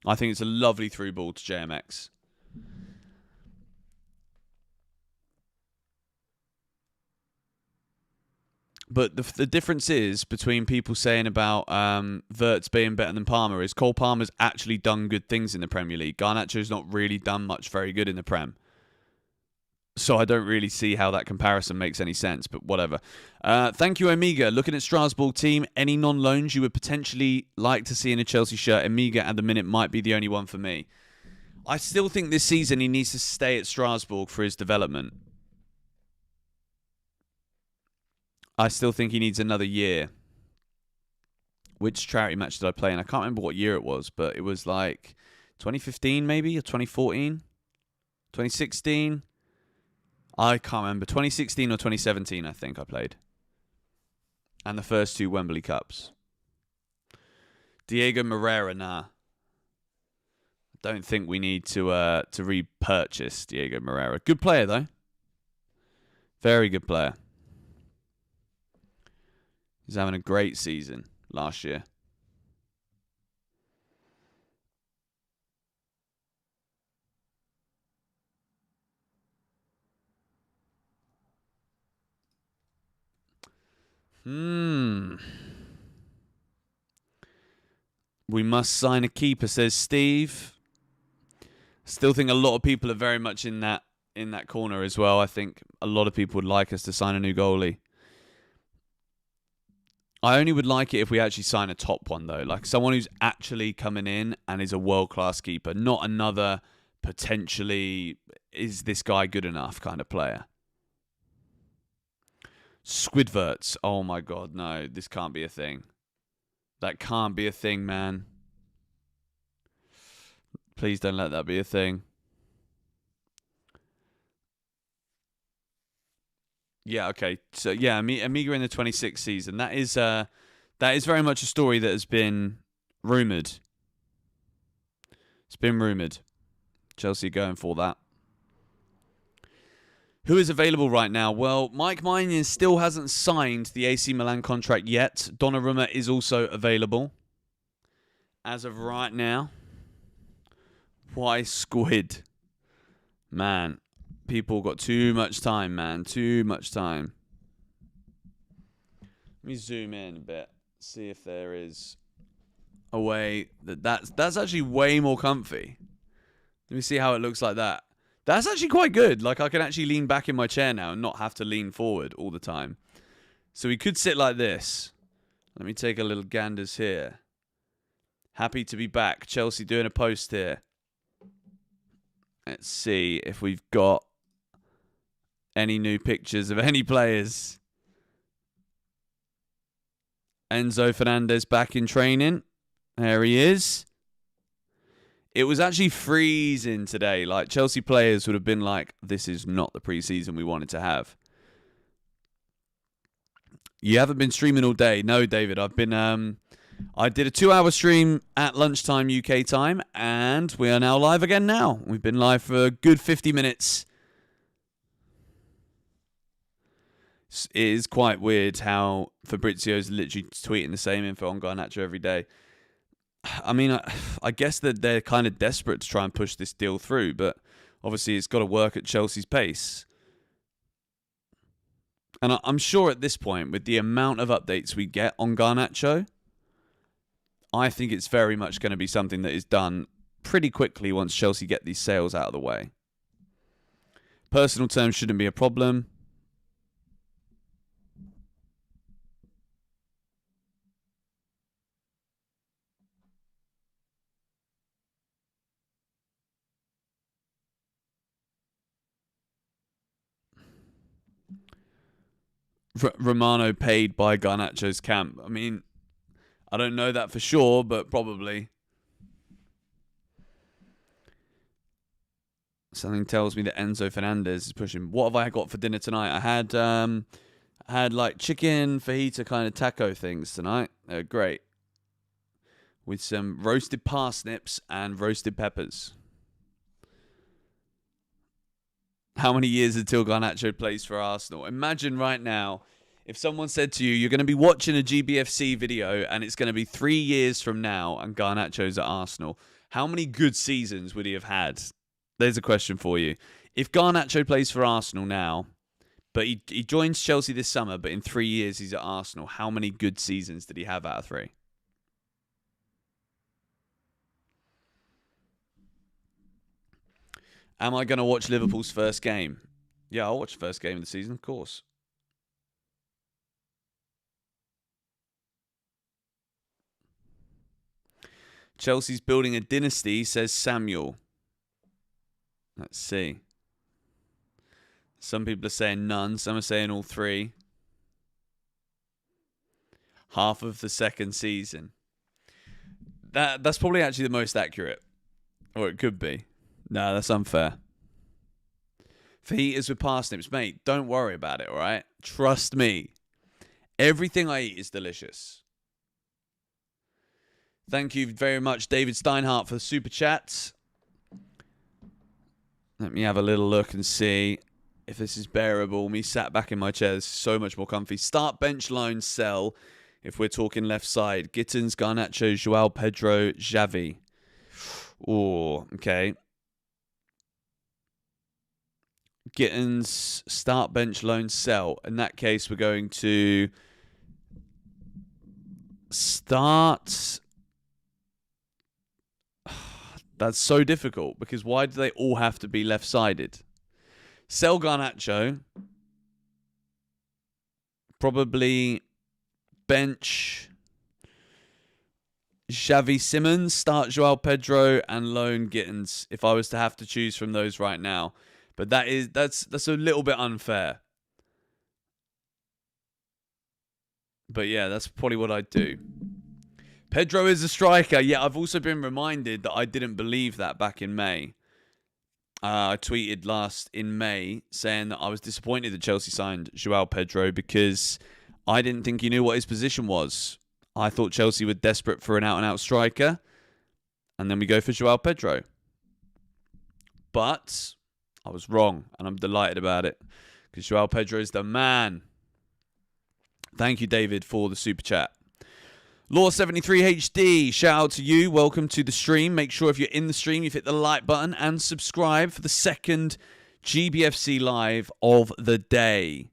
I think it's a lovely through ball to JMX. But the difference is between people saying about Wirtz being better than Palmer is Cole Palmer's actually done good things in the Premier League. Garnacho's not really done much very good in the Prem. So I don't really see how that comparison makes any sense, but whatever. Thank you, Amiga. Looking at Strasbourg team, any non-loans you would potentially like to see in a Chelsea shirt? Amiga at the minute might be the only one for me. I still think this season he needs to stay at Strasbourg for his development. I still think he needs another year. Which charity match did I play in? I can't remember what year it was, but it was like 2015 maybe, or 2014? 2016? I can't remember. 2016 or 2017, I think I played. And the first two Wembley Cups. Diego Moreira, nah. Don't think we need to repurchase Diego Moreira. Good player, though. Very good player. He's having a great season last year. We must sign a keeper, says Steve. Still think a lot of people are very much in that corner as well. I think a lot of people would like us to sign a new goalie. I only would like it if we actually sign a top one, though. Like someone who's actually coming in and is a world-class keeper. Not another potentially, is this guy good enough kind of player. Squidverts. Oh my god, no. This can't be a thing. That can't be a thing, man. Please don't let that be a thing. Yeah, okay. So yeah, Amiga in the 26th season. That is very much a story that has been rumoured. It's been rumoured. Chelsea going for that. Who is available right now? Well, Mike Maignan still hasn't signed the AC Milan contract yet. Donnarumma is also available. As of right now. Why Squid? Man. People got too much time, man. Too much time. Let me zoom in a bit. See if there is a way that's actually way more comfy. Let me see how it looks like that. That's actually quite good. Like I can actually lean back in my chair now and not have to lean forward all the time. So we could sit like this. Let me take a little ganders here. Happy to be back. Chelsea doing a post here. Let's see if we've got any new pictures of any players. Enzo Fernandez back in training. There he is. It was actually freezing today. Like, Chelsea players would have been like, this is not the preseason we wanted to have. You haven't been streaming all day. No, David. I've been... I did a 2-hour stream at lunchtime UK time, and we are now live again now. We've been live for a good 50 minutes. It is quite weird how Fabrizio's literally tweeting the same info on Garnacho every day. I mean, I guess that they're kind of desperate to try and push this deal through, but obviously it's got to work at Chelsea's pace. And I'm sure at this point, with the amount of updates we get on Garnacho, I think it's very much going to be something that is done pretty quickly once Chelsea get these sales out of the way. Personal terms shouldn't be a problem. Romano paid by Garnacho's camp. I mean, I don't know that for sure, but probably. Something tells me that Enzo Fernandez is pushing. What have I got for dinner tonight? I had like chicken fajita kind of taco things tonight. They're great. With some roasted parsnips and roasted peppers. How many years until Garnacho plays for Arsenal? Imagine right now, if someone said to you, you're going to be watching a GBFC video and it's going to be 3 years from now and Garnacho's at Arsenal. How many good seasons would he have had? There's a question for you. If Garnacho plays for Arsenal now, but he joins Chelsea this summer, but in 3 years he's at Arsenal, how many good seasons did he have out of 3? Am I going to watch Liverpool's first game? Yeah, I'll watch the first game of the season, of course. Chelsea's building a dynasty, says Samuel. Let's see. Some people are saying none. Some are saying all 3. Half of the second season. That's probably actually the most accurate. Or it could be. No, that's unfair. Fajitas with parsnips. Mate, don't worry about it, all right? Trust me. Everything I eat is delicious. Thank you very much, David Steinhardt, for the super chats. Let me have a little look and see if this is bearable. Me sat back in my chair. This is so much more comfy. Start, bench, loan, sell. If we're talking left side. Gittins, Garnacho, João Pedro, Xavi. Oh, okay. Gittins, start, bench, loan, sell. In that case, we're going to start. That's so difficult because why do they all have to be left-sided? Sell Garnacho. Probably bench Xavi Simons, start João Pedro, and loan Gittins if I was to have to choose from those right now. But that's a little bit unfair. But yeah, that's probably what I'd do. Pedro is a striker. Yeah, I've also been reminded that I didn't believe that back in May. I tweeted last in May saying that I was disappointed that Chelsea signed João Pedro because I didn't think he knew what his position was. I thought Chelsea were desperate for an out-and-out striker. And then we go for João Pedro. But I was wrong, and I'm delighted about it because João Pedro is the man. Thank you, David, for the super chat. Law73HD, shout out to you. Welcome to the stream. Make sure if you're in the stream, you've hit the like button and subscribe for the second GBFC Live of the day.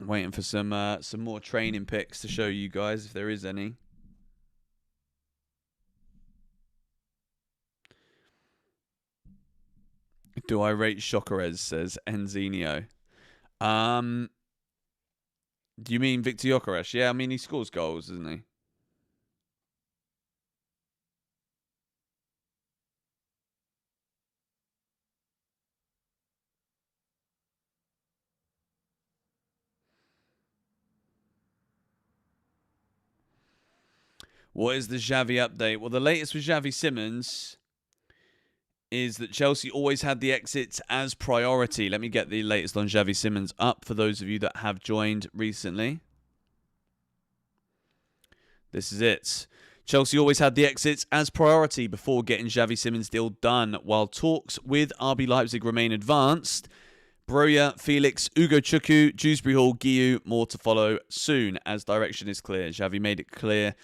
I'm waiting for some more training pics to show you guys if there is any. Do I rate Chocorez, says Enzino. Do you mean Victor Gyökeres? Yeah, I mean, he scores goals, doesn't he? What is the Xavi update? Well, the latest with Xavi Simons is that Chelsea always had the exits as priority. Let me get the latest on Xavi Simons up for those of you that have joined recently. This is it. Chelsea always had the exits as priority before getting Xavi Simons' deal done. While talks with RB Leipzig remain advanced, Broja, Felix, Ugochukwu, Dewsbury-Hall, Guiu, more to follow soon as direction is clear. Xavi made it clear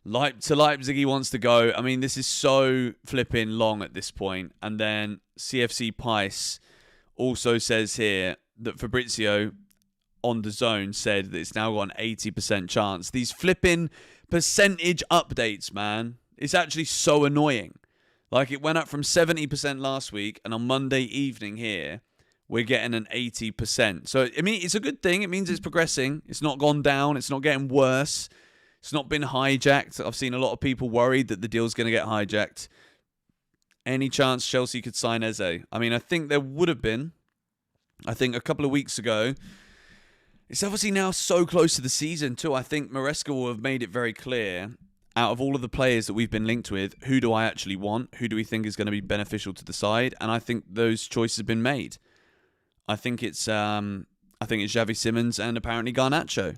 to Leipzig he wants to go. I mean, this is so flipping long at this point. And then CFC Pice also says here that Fabrizio on the zone said that it's now got an 80% chance. These flipping percentage updates, man. It's actually so annoying. Like, it went up from 70% last week, and on Monday evening here, we're getting an 80%. So, I mean, it's a good thing. It means it's progressing. It's not gone down. It's not getting worse. It's not been hijacked. I've seen a lot of people worried that the deal's going to get hijacked. Any chance Chelsea could sign Eze? I mean, I think there would have been. I think a couple of weeks ago. It's obviously now so close to the season too. I think Maresca will have made it very clear, out of all of the players that we've been linked with, who do I actually want? Who do we think is going to be beneficial to the side? And I think those choices have been made. I think it's Xavi Simons and apparently Garnacho.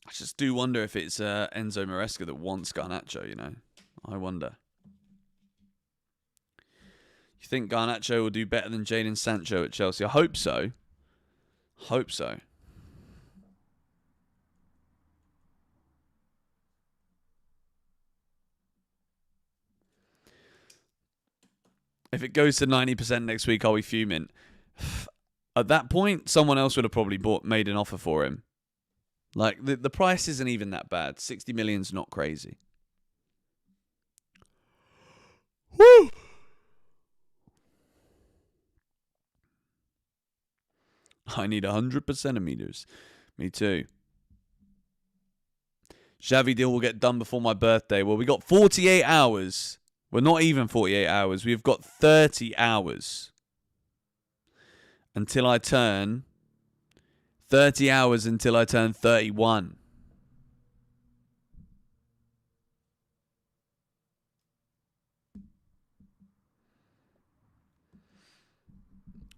I just do wonder if it's Enzo Maresca that wants Garnacho, you know. I wonder. You think Garnacho will do better than Jadon Sancho at Chelsea? I hope so. Hope so. If it goes to 90% next week, I'll be fuming. At that point, someone else would have probably made an offer for him. Like, the price isn't even that bad. 60 million's not crazy. Woo! I need 100 centimeters. Me too. Xavi deal will get done before my birthday. Well, we got 48 hours. Well, not even 48 hours. We've got 30 hours. Until I turn... 30 hours until I turn 31.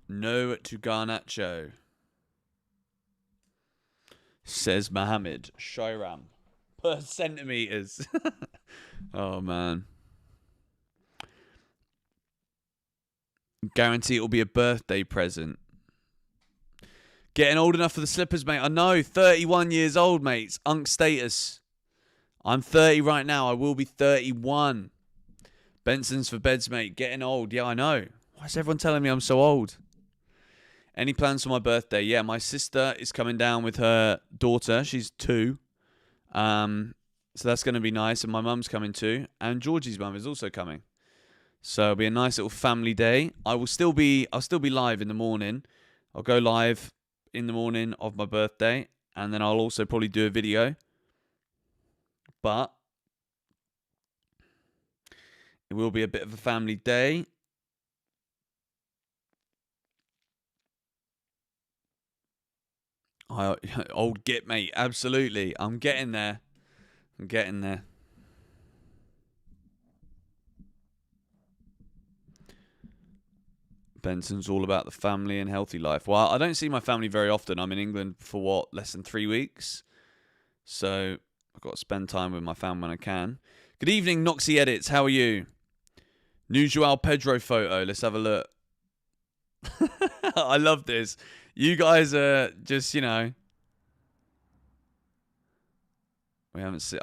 No to Garnacho. Says Mohammed Shairam. Per centimeters. Oh, man. Guarantee it'll be a birthday present. Getting old enough for the slippers, mate. I know. 31 years old, mates. Unk status. I'm 30 right now. I will be 31. Benson's for beds, mate. Getting old. Yeah, I know. Why is everyone telling me I'm so old? Any plans for my birthday? Yeah, my sister is coming down with her daughter. She's 2. So that's going to be nice. And my mum's coming too. And Georgie's mum is also coming. So it'll be a nice little family day. I'll still be live in the morning. I'll go live in the morning of my birthday. And then I'll also probably do a video. But it will be a bit of a family day. Old git, mate. Absolutely. I'm getting there. Benson's all about the family and healthy life. Well, I don't see my family very often. I'm in England for less than 3 weeks. So I've got to spend time with my family when I can. Good evening, Noxy Edits. How are you? New Joao Pedro photo. Let's have a look. I love this. You guys are just, I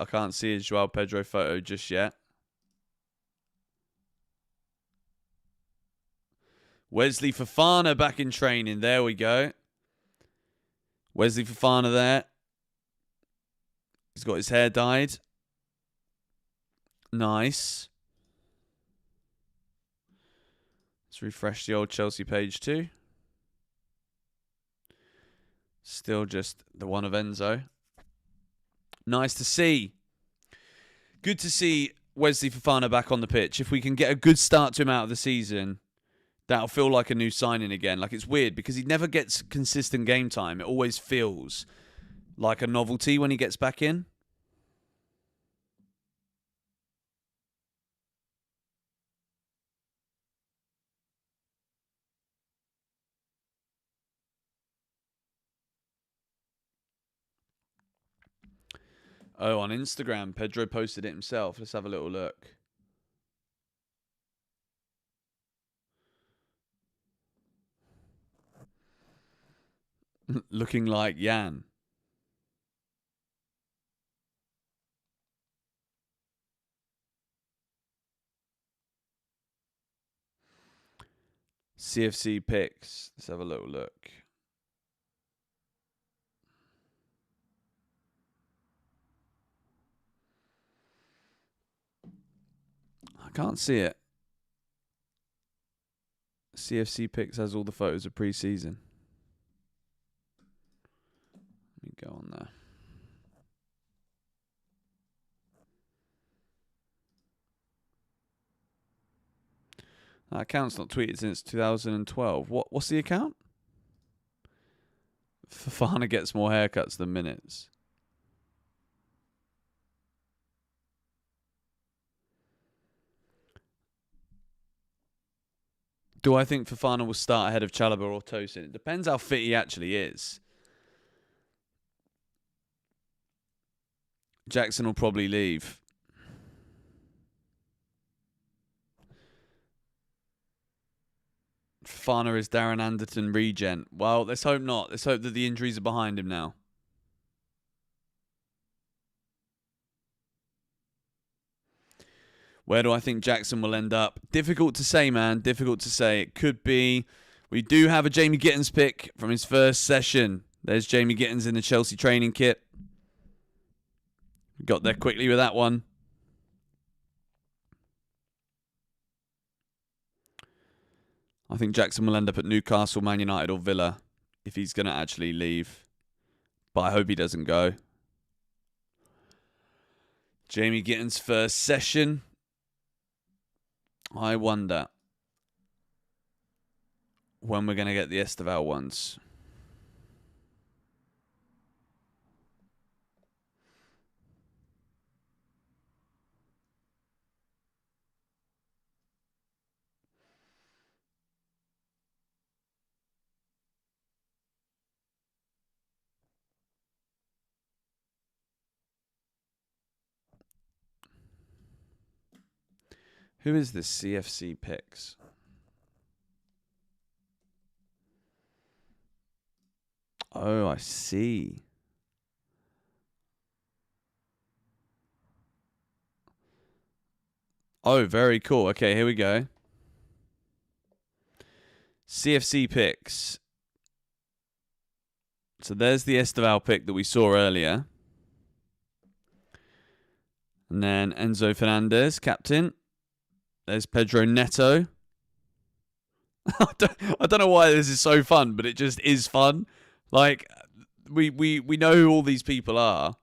can't see a Joao Pedro photo just yet. Wesley Fofana back in training. There we go. Wesley Fofana there. He's got his hair dyed. Nice. Let's refresh the old Chelsea page too. Still just the one of Enzo. Nice to see. Good to see Wesley Fofana back on the pitch. If we can get a good start to him out of the season, that'll feel like a new signing again. Like, it's weird because he never gets consistent game time. It always feels Like a novelty when he gets back in. Oh, on Instagram, Pedro posted it himself. Let's have a little look. Looking like Jan. CFC picks. Let's have a little look. I can't see it. CFC picks has all the photos of preseason. Let me go on there. That account's not tweeted since 2012. What's the account? Fafana gets more haircuts than minutes. Do I think Fafana will start ahead of Chalobah or Tosin? It depends how fit he actually is. Jackson will probably leave. Fafana is Darren Anderton regen. Well, let's hope not. Let's hope that the injuries are behind him now. Where do I think Jackson will end up? Difficult to say, man. Difficult to say. It could be. We do have a Jamie Gittins pick from his first session. There's Jamie Gittins in the Chelsea training kit. Got there quickly with that one. I think Jackson will end up at Newcastle, Man United or Villa if he's going to actually leave. But I hope he doesn't go. Jamie Gittins' first session. I wonder when we're going to get the Esteval ones. Who is this CFC picks? Oh, I see. Oh, very cool. Okay, here we go. CFC picks. So there's the Esteval pick that we saw earlier. And then Enzo Fernandez, captain. There's Pedro Neto. I don't know why this is so fun, but it just is fun. Like, we know who all these people are.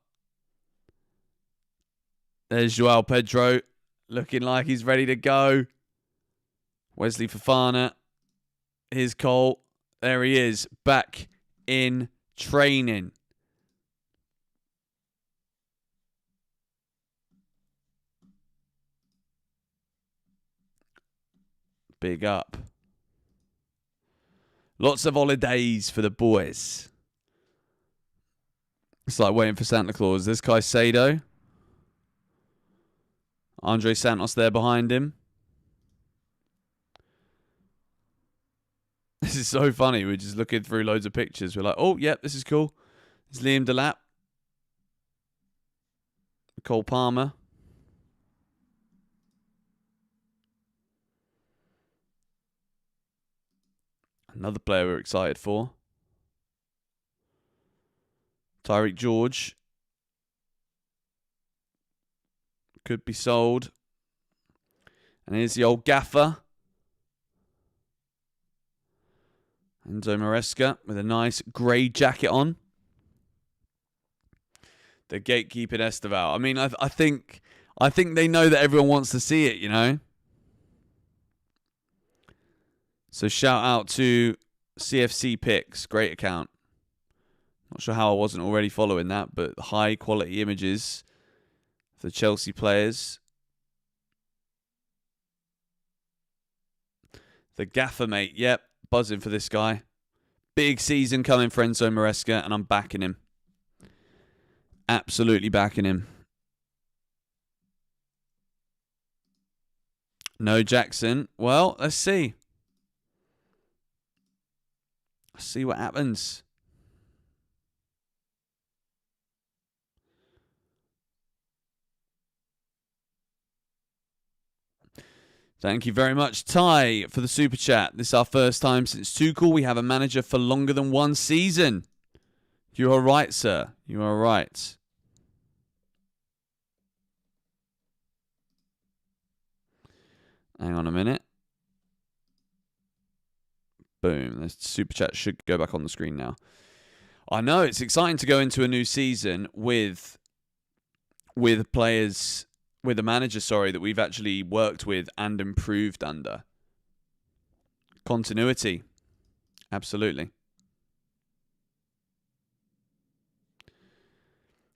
There's Joao Pedro, looking like he's ready to go. Wesley Fofana. Here's Cole. There he is, back in training. Big up. Lots of holidays for the boys. It's like waiting for Santa Claus. There's Caicedo. Andre Santos there behind him. This is so funny. We're just looking through loads of pictures. We're like, oh, yep, this is cool. It's Liam Delap. Cole Palmer. Another player we're excited for. Tyreek George. Could be sold. And here's the old gaffer. Enzo Maresca with a nice grey jacket on. The gatekeeping Esteval. I mean, I think they know that everyone wants to see it, you know. So shout out to CFC Picks. Great account. Not sure how I wasn't already following that, but high quality images of the Chelsea players. The gaffer, mate. Yep, buzzing for this guy. Big season coming for Enzo Maresca, and I'm backing him. Absolutely backing him. No Jackson. Well, let's see. Let's see what happens. Thank you very much, Ty, for the super chat. This is our first time since Tuchel. We have a manager for longer than one season. You are right, sir. You are right. Hang on a minute. Boom. The super chat should go back on the screen now. I know, it's exciting to go into a new season with players... with a manager, that we've actually worked with and improved under. Continuity. Absolutely.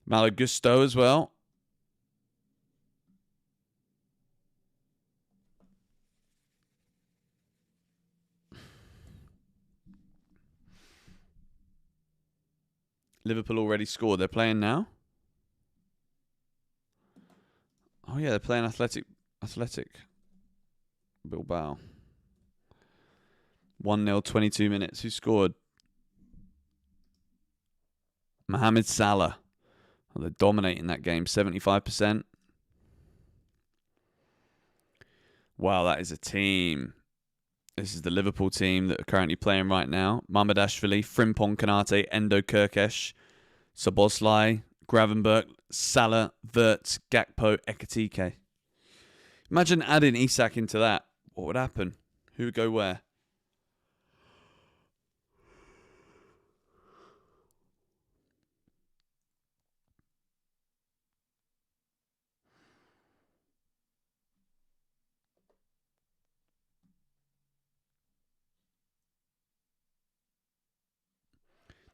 Malagusto as well. Liverpool already scored. They're playing now. Oh yeah, they're playing Athletic Bilbao. 1-0, 22 minutes. Who scored? Mohamed Salah. Oh, they're dominating that game, 75%. Wow, that is a team. This is the Liverpool team that are currently playing right now. Mamadashvili, Frimpong Kanate, Endo Kirkesh, Soboslai, Gravenberg, Salah, Wirtz, Gakpo, Ekatike. Imagine adding Isak into that. What would happen? Who would go where?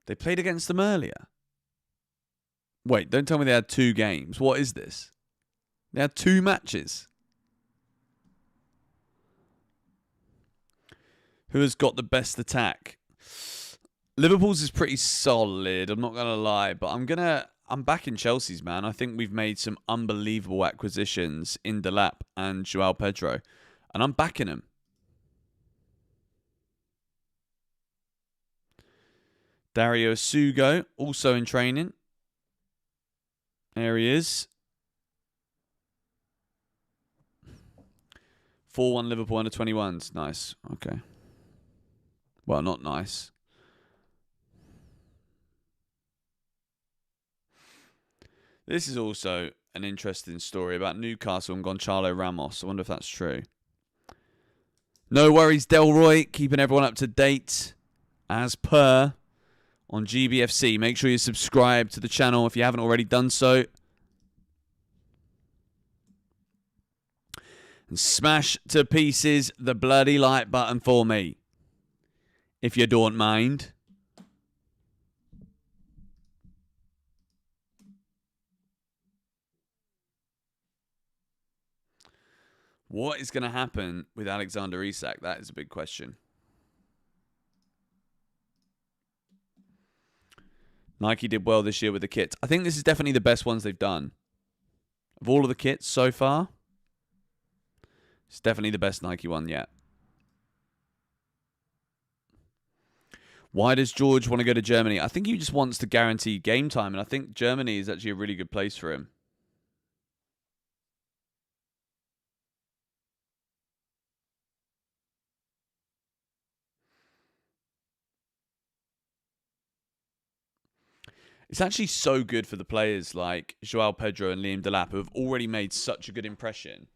They played against them earlier. Wait, don't tell me they had 2 games. What is this? They had 2 matches. Who has got the best attack? Liverpool's is pretty solid, I'm not going to lie. But I'm backing Chelsea's, man. I think we've made some unbelievable acquisitions in Delap and Joao Pedro. And I'm backing them. Dario Sugo, also in training. There he is. 4-1 Liverpool under 21s. Nice. Okay. Well, not nice. This is also an interesting story about Newcastle and Gonçalo Ramos. I wonder if that's true. No worries, Delroy. Keeping everyone up to date as per on GBFC. Make sure you subscribe to the channel if you haven't already done so. And smash to pieces the bloody like button for me, if you don't mind. What is going to happen with Alexander Isak? That is a big question. Nike did well this year with the kits. I think this is definitely the best ones they've done. Of all of the kits so far, it's definitely the best Nike one yet. Why does George want to go to Germany? I think he just wants to guarantee game time, and I think Germany is actually a really good place for him. It's actually so good for the players like Joao Pedro and Liam Delap, who have already made such a good impression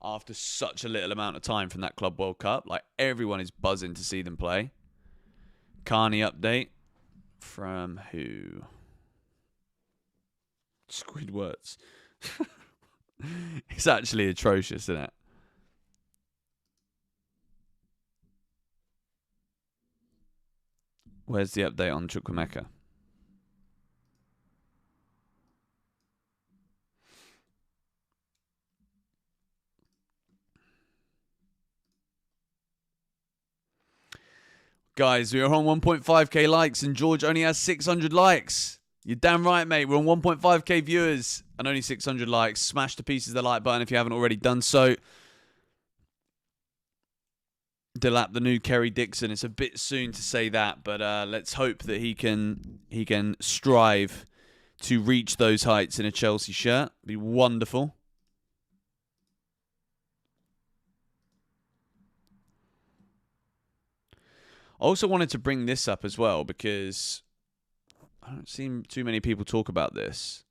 after such a little amount of time from that Club World Cup. Like, everyone is buzzing to see them play. Carney update from who? Squidwards. It's actually atrocious, isn't it? Where's the update on Chukwuemeka? Guys, we are on 1.5k likes and George only has 600 likes. You're damn right, mate. We're on 1.5k viewers and only 600 likes. Smash to pieces the like button if you haven't already done so. Delap the new Kerry Dixon. It's a bit soon to say that, but let's hope that he can strive to reach those heights in a Chelsea shirt. Be wonderful. I also wanted to bring this up as well because I don't see too many people talk about this.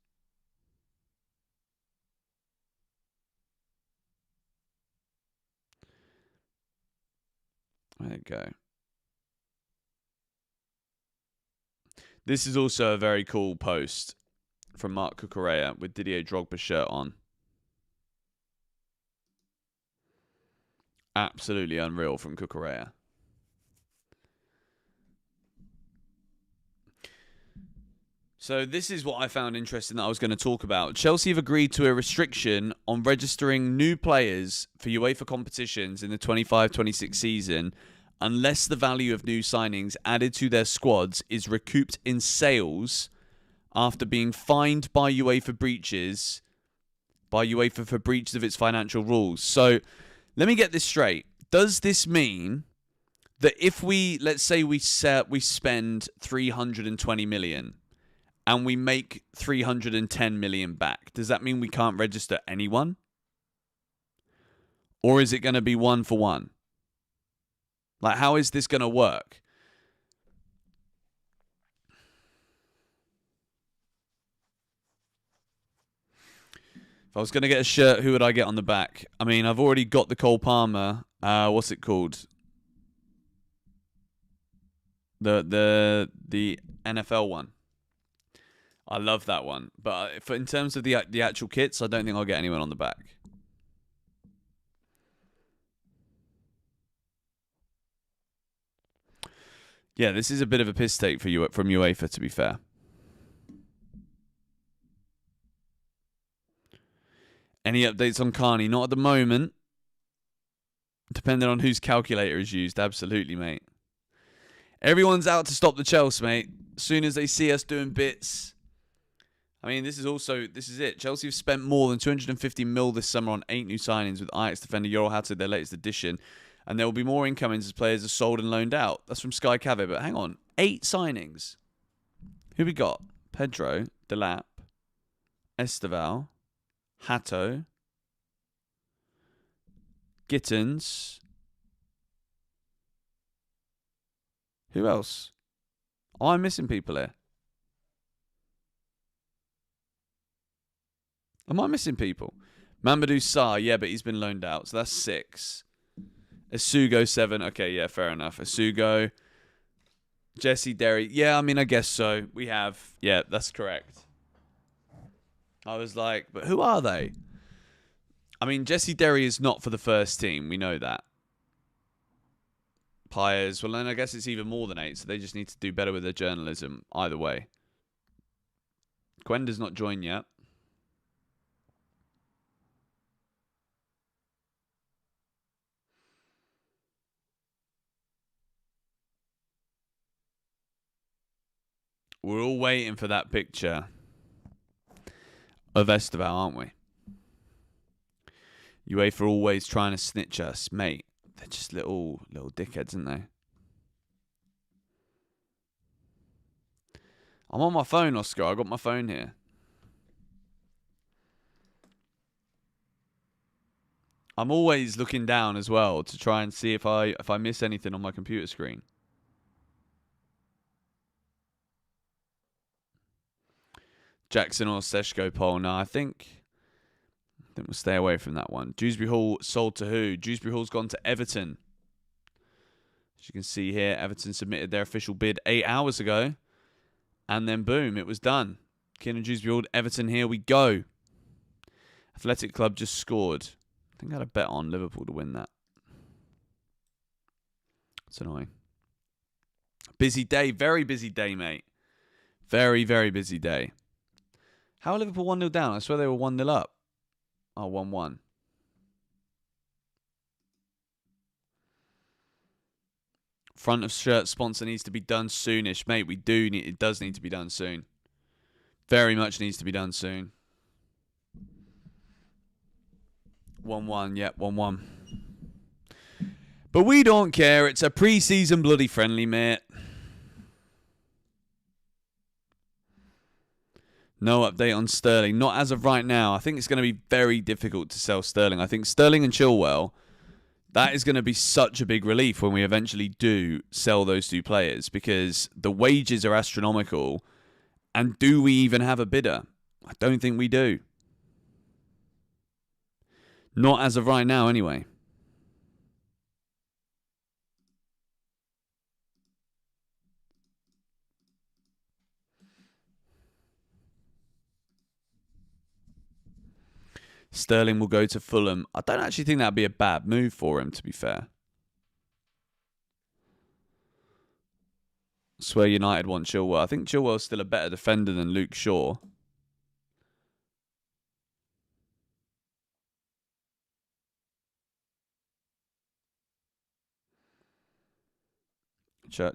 There you go. This is also a very cool post from Mark Cucurella with Didier Drogba's shirt on. Absolutely unreal from Cucurella. So this is what I found interesting that I was going to talk about. Chelsea have agreed to a restriction on registering new players for UEFA competitions in the 25-26 season unless the value of new signings added to their squads is recouped in sales after being fined by UEFA for breaches of its financial rules. So let me get this straight. Does this mean that if let's say we spend 320 million and we make 310 million back, does that mean we can't register anyone? Or is it going to be 1 for 1? Like, how is this going to work? If I was going to get a shirt, who would I get on the back? I mean, I've already got the Cole Palmer. What's it called? The NFL one. I love that one. But in terms of the actual kits, I don't think I'll get anyone on the back. Yeah, this is a bit of a piss take from UEFA, to be fair. Any updates on Carney? Not at the moment. Depending on whose calculator is used. Absolutely, mate. Everyone's out to stop the Chelsea, mate. As soon as they see us doing bits. I mean, this is it. Chelsea have spent more than 250 mil this summer on 8 new signings with Ajax defender Yoel Hatter, their latest addition. And there will be more incomings as players are sold and loaned out. That's from Sky Cafe. But hang on. 8 signings. Who we got? Pedro, Delap, Esteval, Hatto, Gittins. Who else? Oh, I'm missing people here. Am I missing people? Mamadou Sarr, yeah, but he's been loaned out. So that's 6. Asugo, 7. Okay, yeah, fair enough. Asugo. Jesse Derry. Yeah, I mean, I guess so. We have. Yeah, that's correct. I was like, but who are they? I mean, Jesse Derry is not for the first team. We know that. Pyers. Well, then I guess it's even more than 8, so they just need to do better with their journalism. Either way. Gwenda's not joined yet. We're all waiting for that picture of Esteval, aren't we? UEFA are always trying to snitch us, mate. They're just little dickheads, aren't they? I'm on my phone, Oscar. I got my phone here. I'm always looking down as well to try and see if I miss anything on my computer screen. Jackson or Seshko poll. No, I think we'll stay away from that one. Dewsbury-Hall sold to who? Dewsbury-Hall's gone to Everton. As you can see here, Everton submitted their official bid 8 hours ago. And then boom, it was done. Kieran Dewsbury-Hall, Everton, here we go. Athletic Club just scored. I think I had a bet on Liverpool to win that. It's annoying. Busy day. Very busy day, mate. Very, very busy day. How are Liverpool 1-0 down? I swear they were 1-0 up. Oh, 1-1. Front of shirt sponsor needs to be done soonish, mate. It does need to be done soon. Very much needs to be done soon. 1-1, yep, 1-1. But we don't care. It's a pre-season bloody friendly, mate. No update on Sterling. Not as of right now. I think it's going to be very difficult to sell Sterling. I think Sterling and Chillwell, that is going to be such a big relief when we eventually do sell those two players, because the wages are astronomical. And do we even have a bidder? I don't think we do. Not as of right now, anyway. Sterling will go to Fulham. I don't actually think that'd be a bad move for him, to be fair. I swear United want Chilwell. I think Chilwell's still a better defender than Luke Shaw.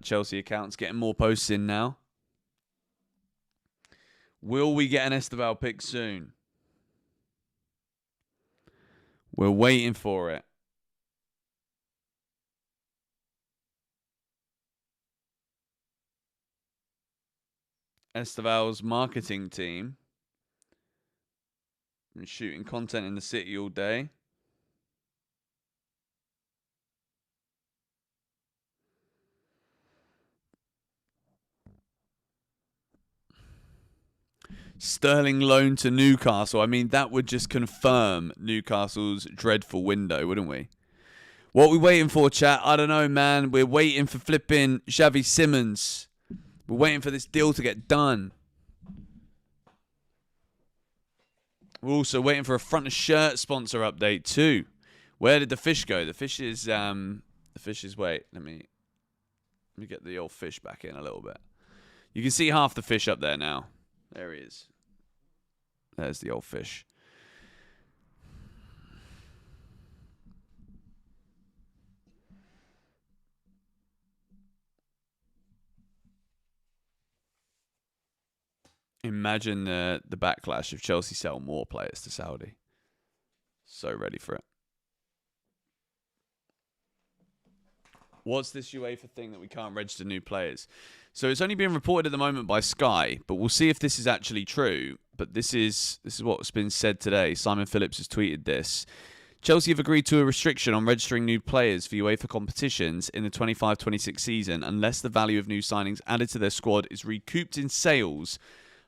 Chelsea account's getting more posts in now. Will we get an Esteval pick soon? We're waiting for it. Esteval's marketing team been shooting content in the city all day. Sterling loan to Newcastle. I mean, that would just confirm Newcastle's dreadful window, wouldn't we? What are we waiting for, chat? I don't know, man. We're waiting for flipping Xavi Simons. We're waiting for this deal to get done. We're also waiting for a front of shirt sponsor update too. Where did the fish go? The fish is wait, let me get the old fish back in a little bit. You can see half the fish up there now. There he is. There's the old fish. Imagine the backlash if Chelsea sell more players to Saudi. So ready for it. What's this UEFA thing that we can't register new players? So it's only being reported at the moment by Sky, but we'll see if this is actually true. But this is what's been said today. Simon Phillips has tweeted this. Chelsea have agreed to a restriction on registering new players for UEFA competitions in the 25-26 season unless the value of new signings added to their squad is recouped in sales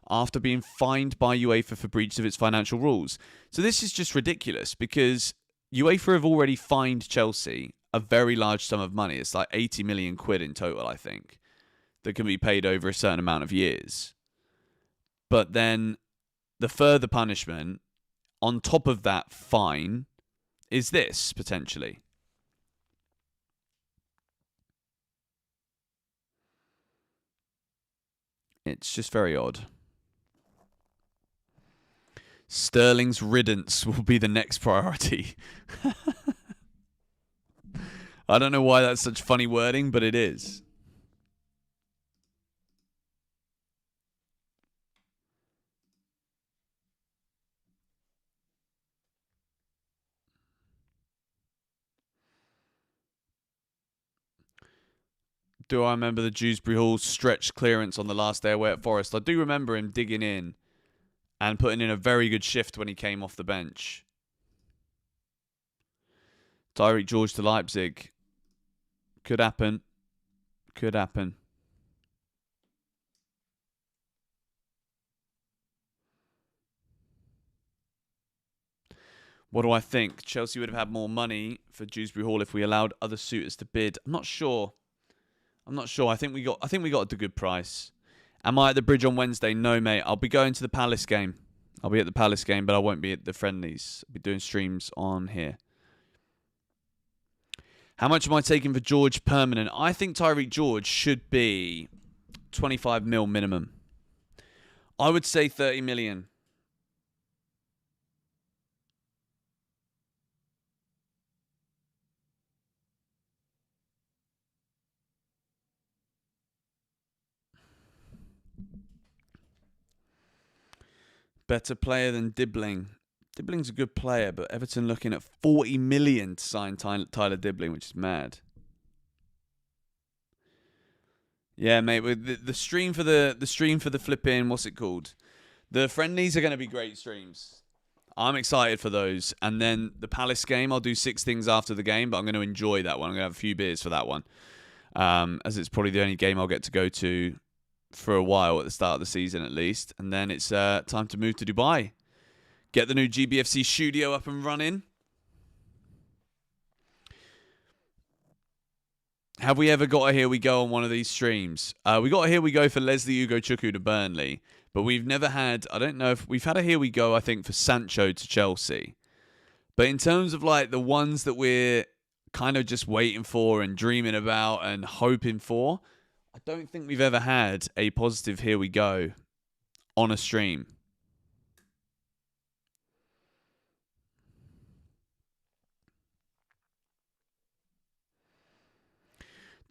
after being fined by UEFA for breach of its financial rules. So this is just ridiculous because UEFA have already fined Chelsea a very large sum of money. It's like 80 million quid in total, I think, that can be paid over a certain amount of years. But then the further punishment on top of that fine is this, potentially. It's just very odd. Sterling's riddance will be the next priority. I don't know why that's such funny wording, but it is. Do I remember the Dewsbury-Hall stretched clearance on the last day away at Forest? I do remember him digging in and putting in a very good shift when he came off the bench. Tyreek George to Leipzig. Could happen. Could happen. What do I think? Chelsea would have had more money for Dewsbury-Hall if we allowed other suitors to bid. I'm not sure. I think we got a good price. Am I at the Bridge on Wednesday? No, mate. I'll be going to the Palace game. I'll be at the Palace game, but I won't be at the friendlies. I'll be doing streams on here. How much am I taking for George permanent? I think Tyreek George should be 25 mil minimum. I would say 30 million. Better player than Dibbling. Dibbling's a good player, but Everton looking at 40 million to sign Tyler Dibbling, which is mad. Yeah, mate. With the stream for the flipping, what's it called? The friendlies are going to be great streams. I'm excited for those. And then the Palace game, I'll do 6 things after the game, but I'm going to enjoy that one. I'm going to have a few beers for that one, as it's probably the only game I'll get to go to for a while at the start of the season at least. And then it's time to move to Dubai. Get the new GBFC studio up and running. Have we ever got a Here We Go on one of these streams? We got a Here We Go for Leslie Ugochukwu to Burnley, but we've never had, I don't know if we've had a Here We Go, I think, for Sancho to Chelsea. But in terms of like the ones that we're kind of just waiting for and dreaming about and hoping for, I don't think we've ever had a positive Here We Go on a stream.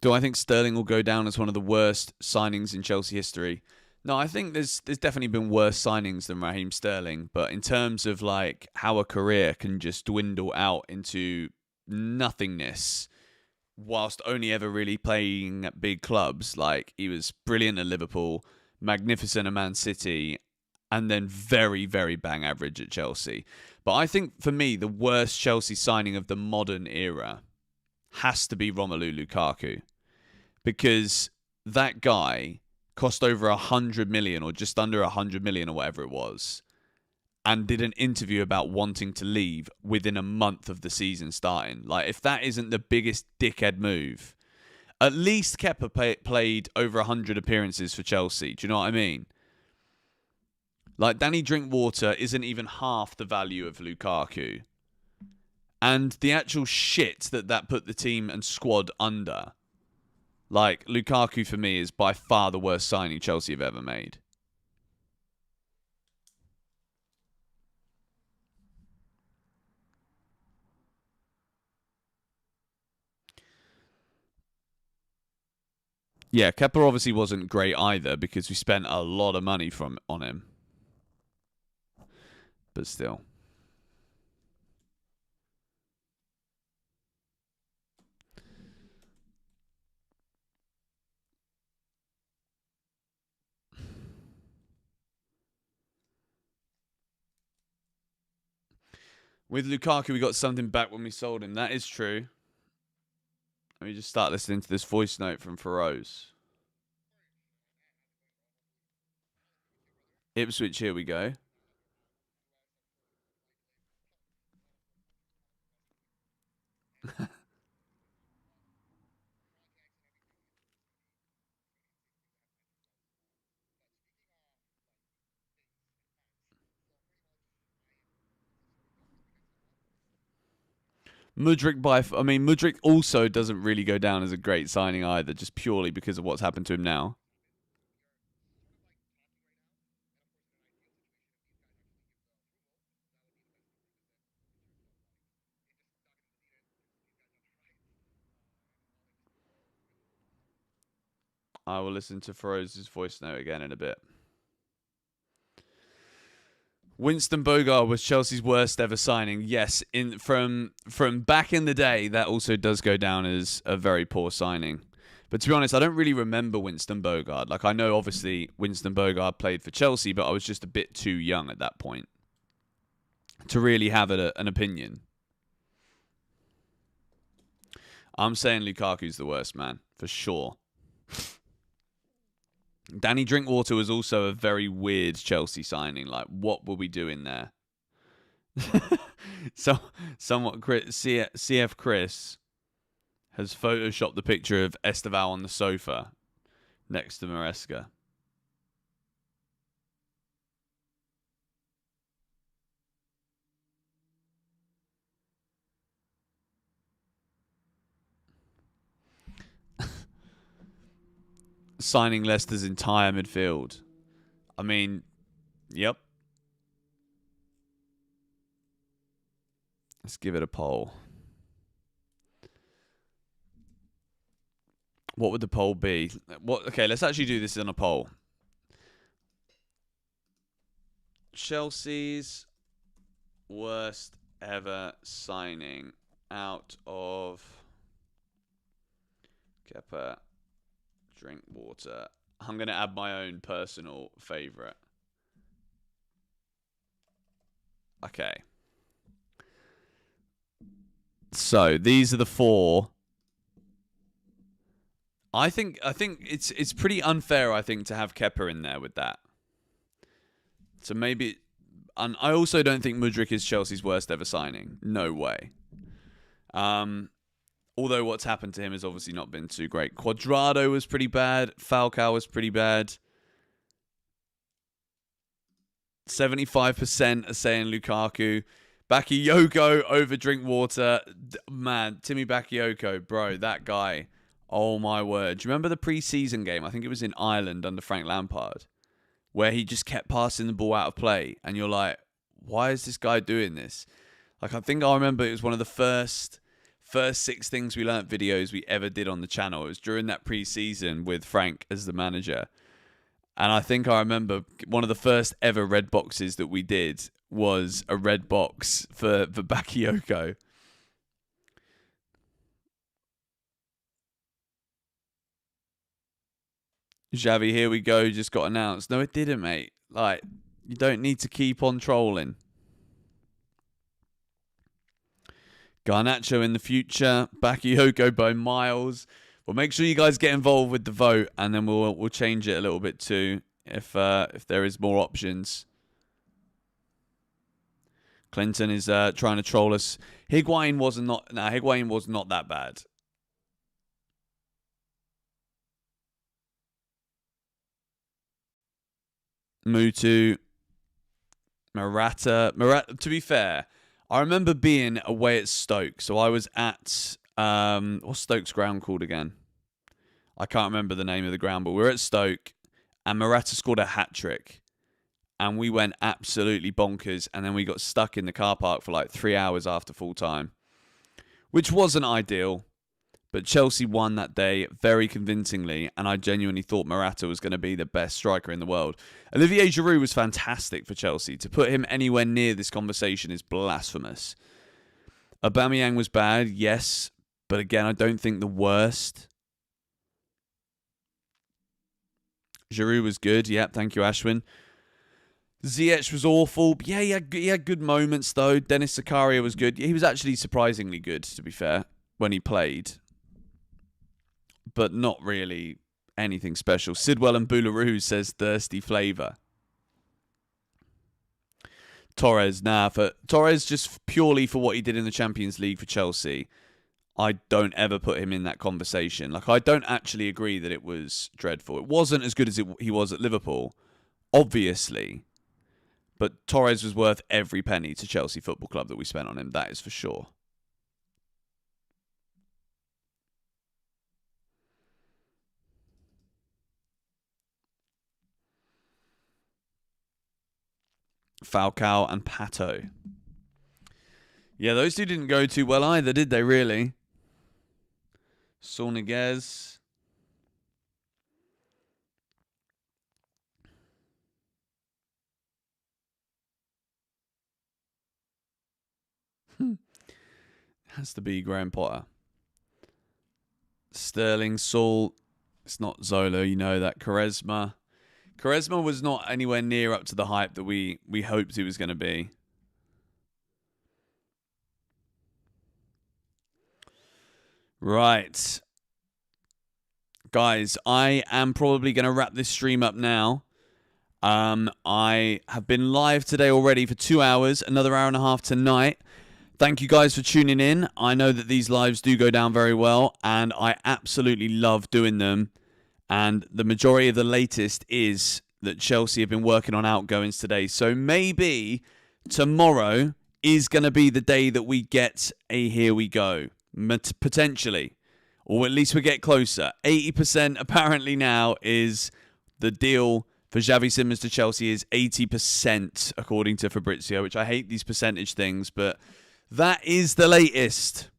Do I think Sterling will go down as one of the worst signings in Chelsea history? No, I think there's definitely been worse signings than Raheem Sterling. But in terms of like how a career can just dwindle out into nothingness whilst only ever really playing at big clubs, like he was brilliant at Liverpool, magnificent at Man City, and then very, very bang average at Chelsea. But I think for me, the worst Chelsea signing of the modern era has to be Romelu Lukaku. Because that guy cost over 100 million or just under 100 million or whatever it was, and did an interview about wanting to leave within a month of the season starting. Like, if that isn't the biggest dickhead move, at least Kepa played over 100 appearances for Chelsea. Do you know what I mean? Like, Danny Drinkwater isn't even half the value of Lukaku. And the actual shit that put the team and squad under. Like, Lukaku, for me, is by far the worst signing Chelsea have ever made. Yeah, Kepa obviously wasn't great either because we spent a lot of money on him. But still. With Lukaku, we got something back when we sold him. That is true. Let me just start listening to this voice note from Feroz. Ipswich, here we go. Mudryk also doesn't really go down as a great signing either, just purely because of what's happened to him now. I will listen to Feroz's voice note again in a bit. Winston Bogarde was Chelsea's worst ever signing. Yes, from back in the day, that also does go down as a very poor signing. But to be honest, I don't really remember Winston Bogarde. Like, I know obviously Winston Bogarde played for Chelsea, but I was just a bit too young at that point to really have an opinion. I'm saying Lukaku's the worst, man, for sure. Danny Drinkwater was also a very weird Chelsea signing. Like, what were we doing there? So, somewhat CF Chris has photoshopped the picture of Esteval on the sofa next to Maresca. Signing Leicester's entire midfield. I mean, yep. Let's give it a poll. What would the poll be? Okay, let's actually do this on a poll. Chelsea's worst ever signing out of Kepa, Drinkwater. I'm going to add my own personal favourite. Okay. So these are the 4. I think it's pretty unfair, I think, to have Kepa in there with that. So maybe... And I also don't think Mudryk is Chelsea's worst ever signing. No way. Although what's happened to him has obviously not been too great. Cuadrado was pretty bad. Falcao was pretty bad. 75% are saying Lukaku. Bakayoko over Drinkwater. Man, Timmy Bakayoko, bro, that guy. Oh my word. Do you remember the pre-season game? I think it was in Ireland under Frank Lampard, where he just kept passing the ball out of play. And you're like, why is this guy doing this? Like, I think I remember it was one of the first 6 things we learnt videos we ever did on the channel. It was during that pre-season with Frank as the manager. And I think I remember one of the first ever red boxes that we did was a red box for Bakayoko. Xavi, here we go, just got announced. No, it didn't, mate. Like, you don't need to keep on trolling. Garnacho in the future. Bakayoko by miles. Well, make sure you guys get involved with the vote, and then we'll change it a little bit too if there is more options. Clinton is trying to troll us. Higuain was not that bad. Mutu, Morata. To be fair, I remember being away at Stoke. So I was at, what's Stoke's ground called again? I can't remember the name of the ground, but we were at Stoke and Morata scored a hat-trick. And we went absolutely bonkers. And then we got stuck in the car park for like 3 hours after full time, which wasn't ideal. But Chelsea won that day very convincingly, and I genuinely thought Morata was going to be the best striker in the world. Olivier Giroud was fantastic for Chelsea. To put him anywhere near this conversation is blasphemous. Aubameyang was bad, yes, but again, I don't think the worst. Giroud was good, yep, thank you, Ashwin. Ziyech was awful. Yeah, he had good moments, though. Dennis Zakaria was good. He was actually surprisingly good, to be fair, when he played, but not really anything special. Sidwell and Boularoo says thirsty flavour. Torres, Torres just purely for what he did in the Champions League for Chelsea, I don't ever put him in that conversation. Like, I don't actually agree that it was dreadful. It wasn't as good as he was at Liverpool, obviously, but Torres was worth every penny to Chelsea Football Club that we spent on him, that is for sure. Falcao and Pato. Yeah, those two didn't go too well either, did they, really? Sorniguez. Has to be Graham Potter. Sterling, Saul. It's not Zola, you know that. Quaresma. Quaresma was not anywhere near up to the hype that we hoped he was going to be. Right. Guys, I am probably going to wrap this stream up now. I have been live today already for 2 hours, another hour and a half tonight. Thank you guys for tuning in. I know that these lives do go down very well, and I absolutely love doing them. And the majority of the latest is that Chelsea have been working on outgoings today. So maybe tomorrow is going to be the day that we get a here we go. Potentially. Or at least we get closer. 80% apparently now is the deal for Xavi Simons to Chelsea is 80% according to Fabrizio, which I hate these percentage things, but that is the latest.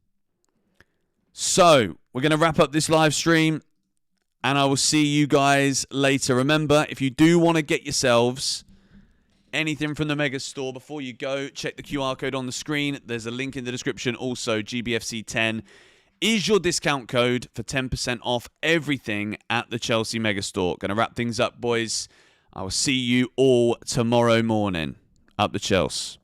So we're going to wrap up this live stream. And I will see you guys later. Remember, if you do want to get yourselves anything from the Mega Store, before you go, check the QR code on the screen. There's a link in the description. Also, GBFC10 is your discount code for 10% off everything at the Chelsea Mega Store. Going to wrap things up, boys. I will see you all tomorrow morning. Up the Chelsea.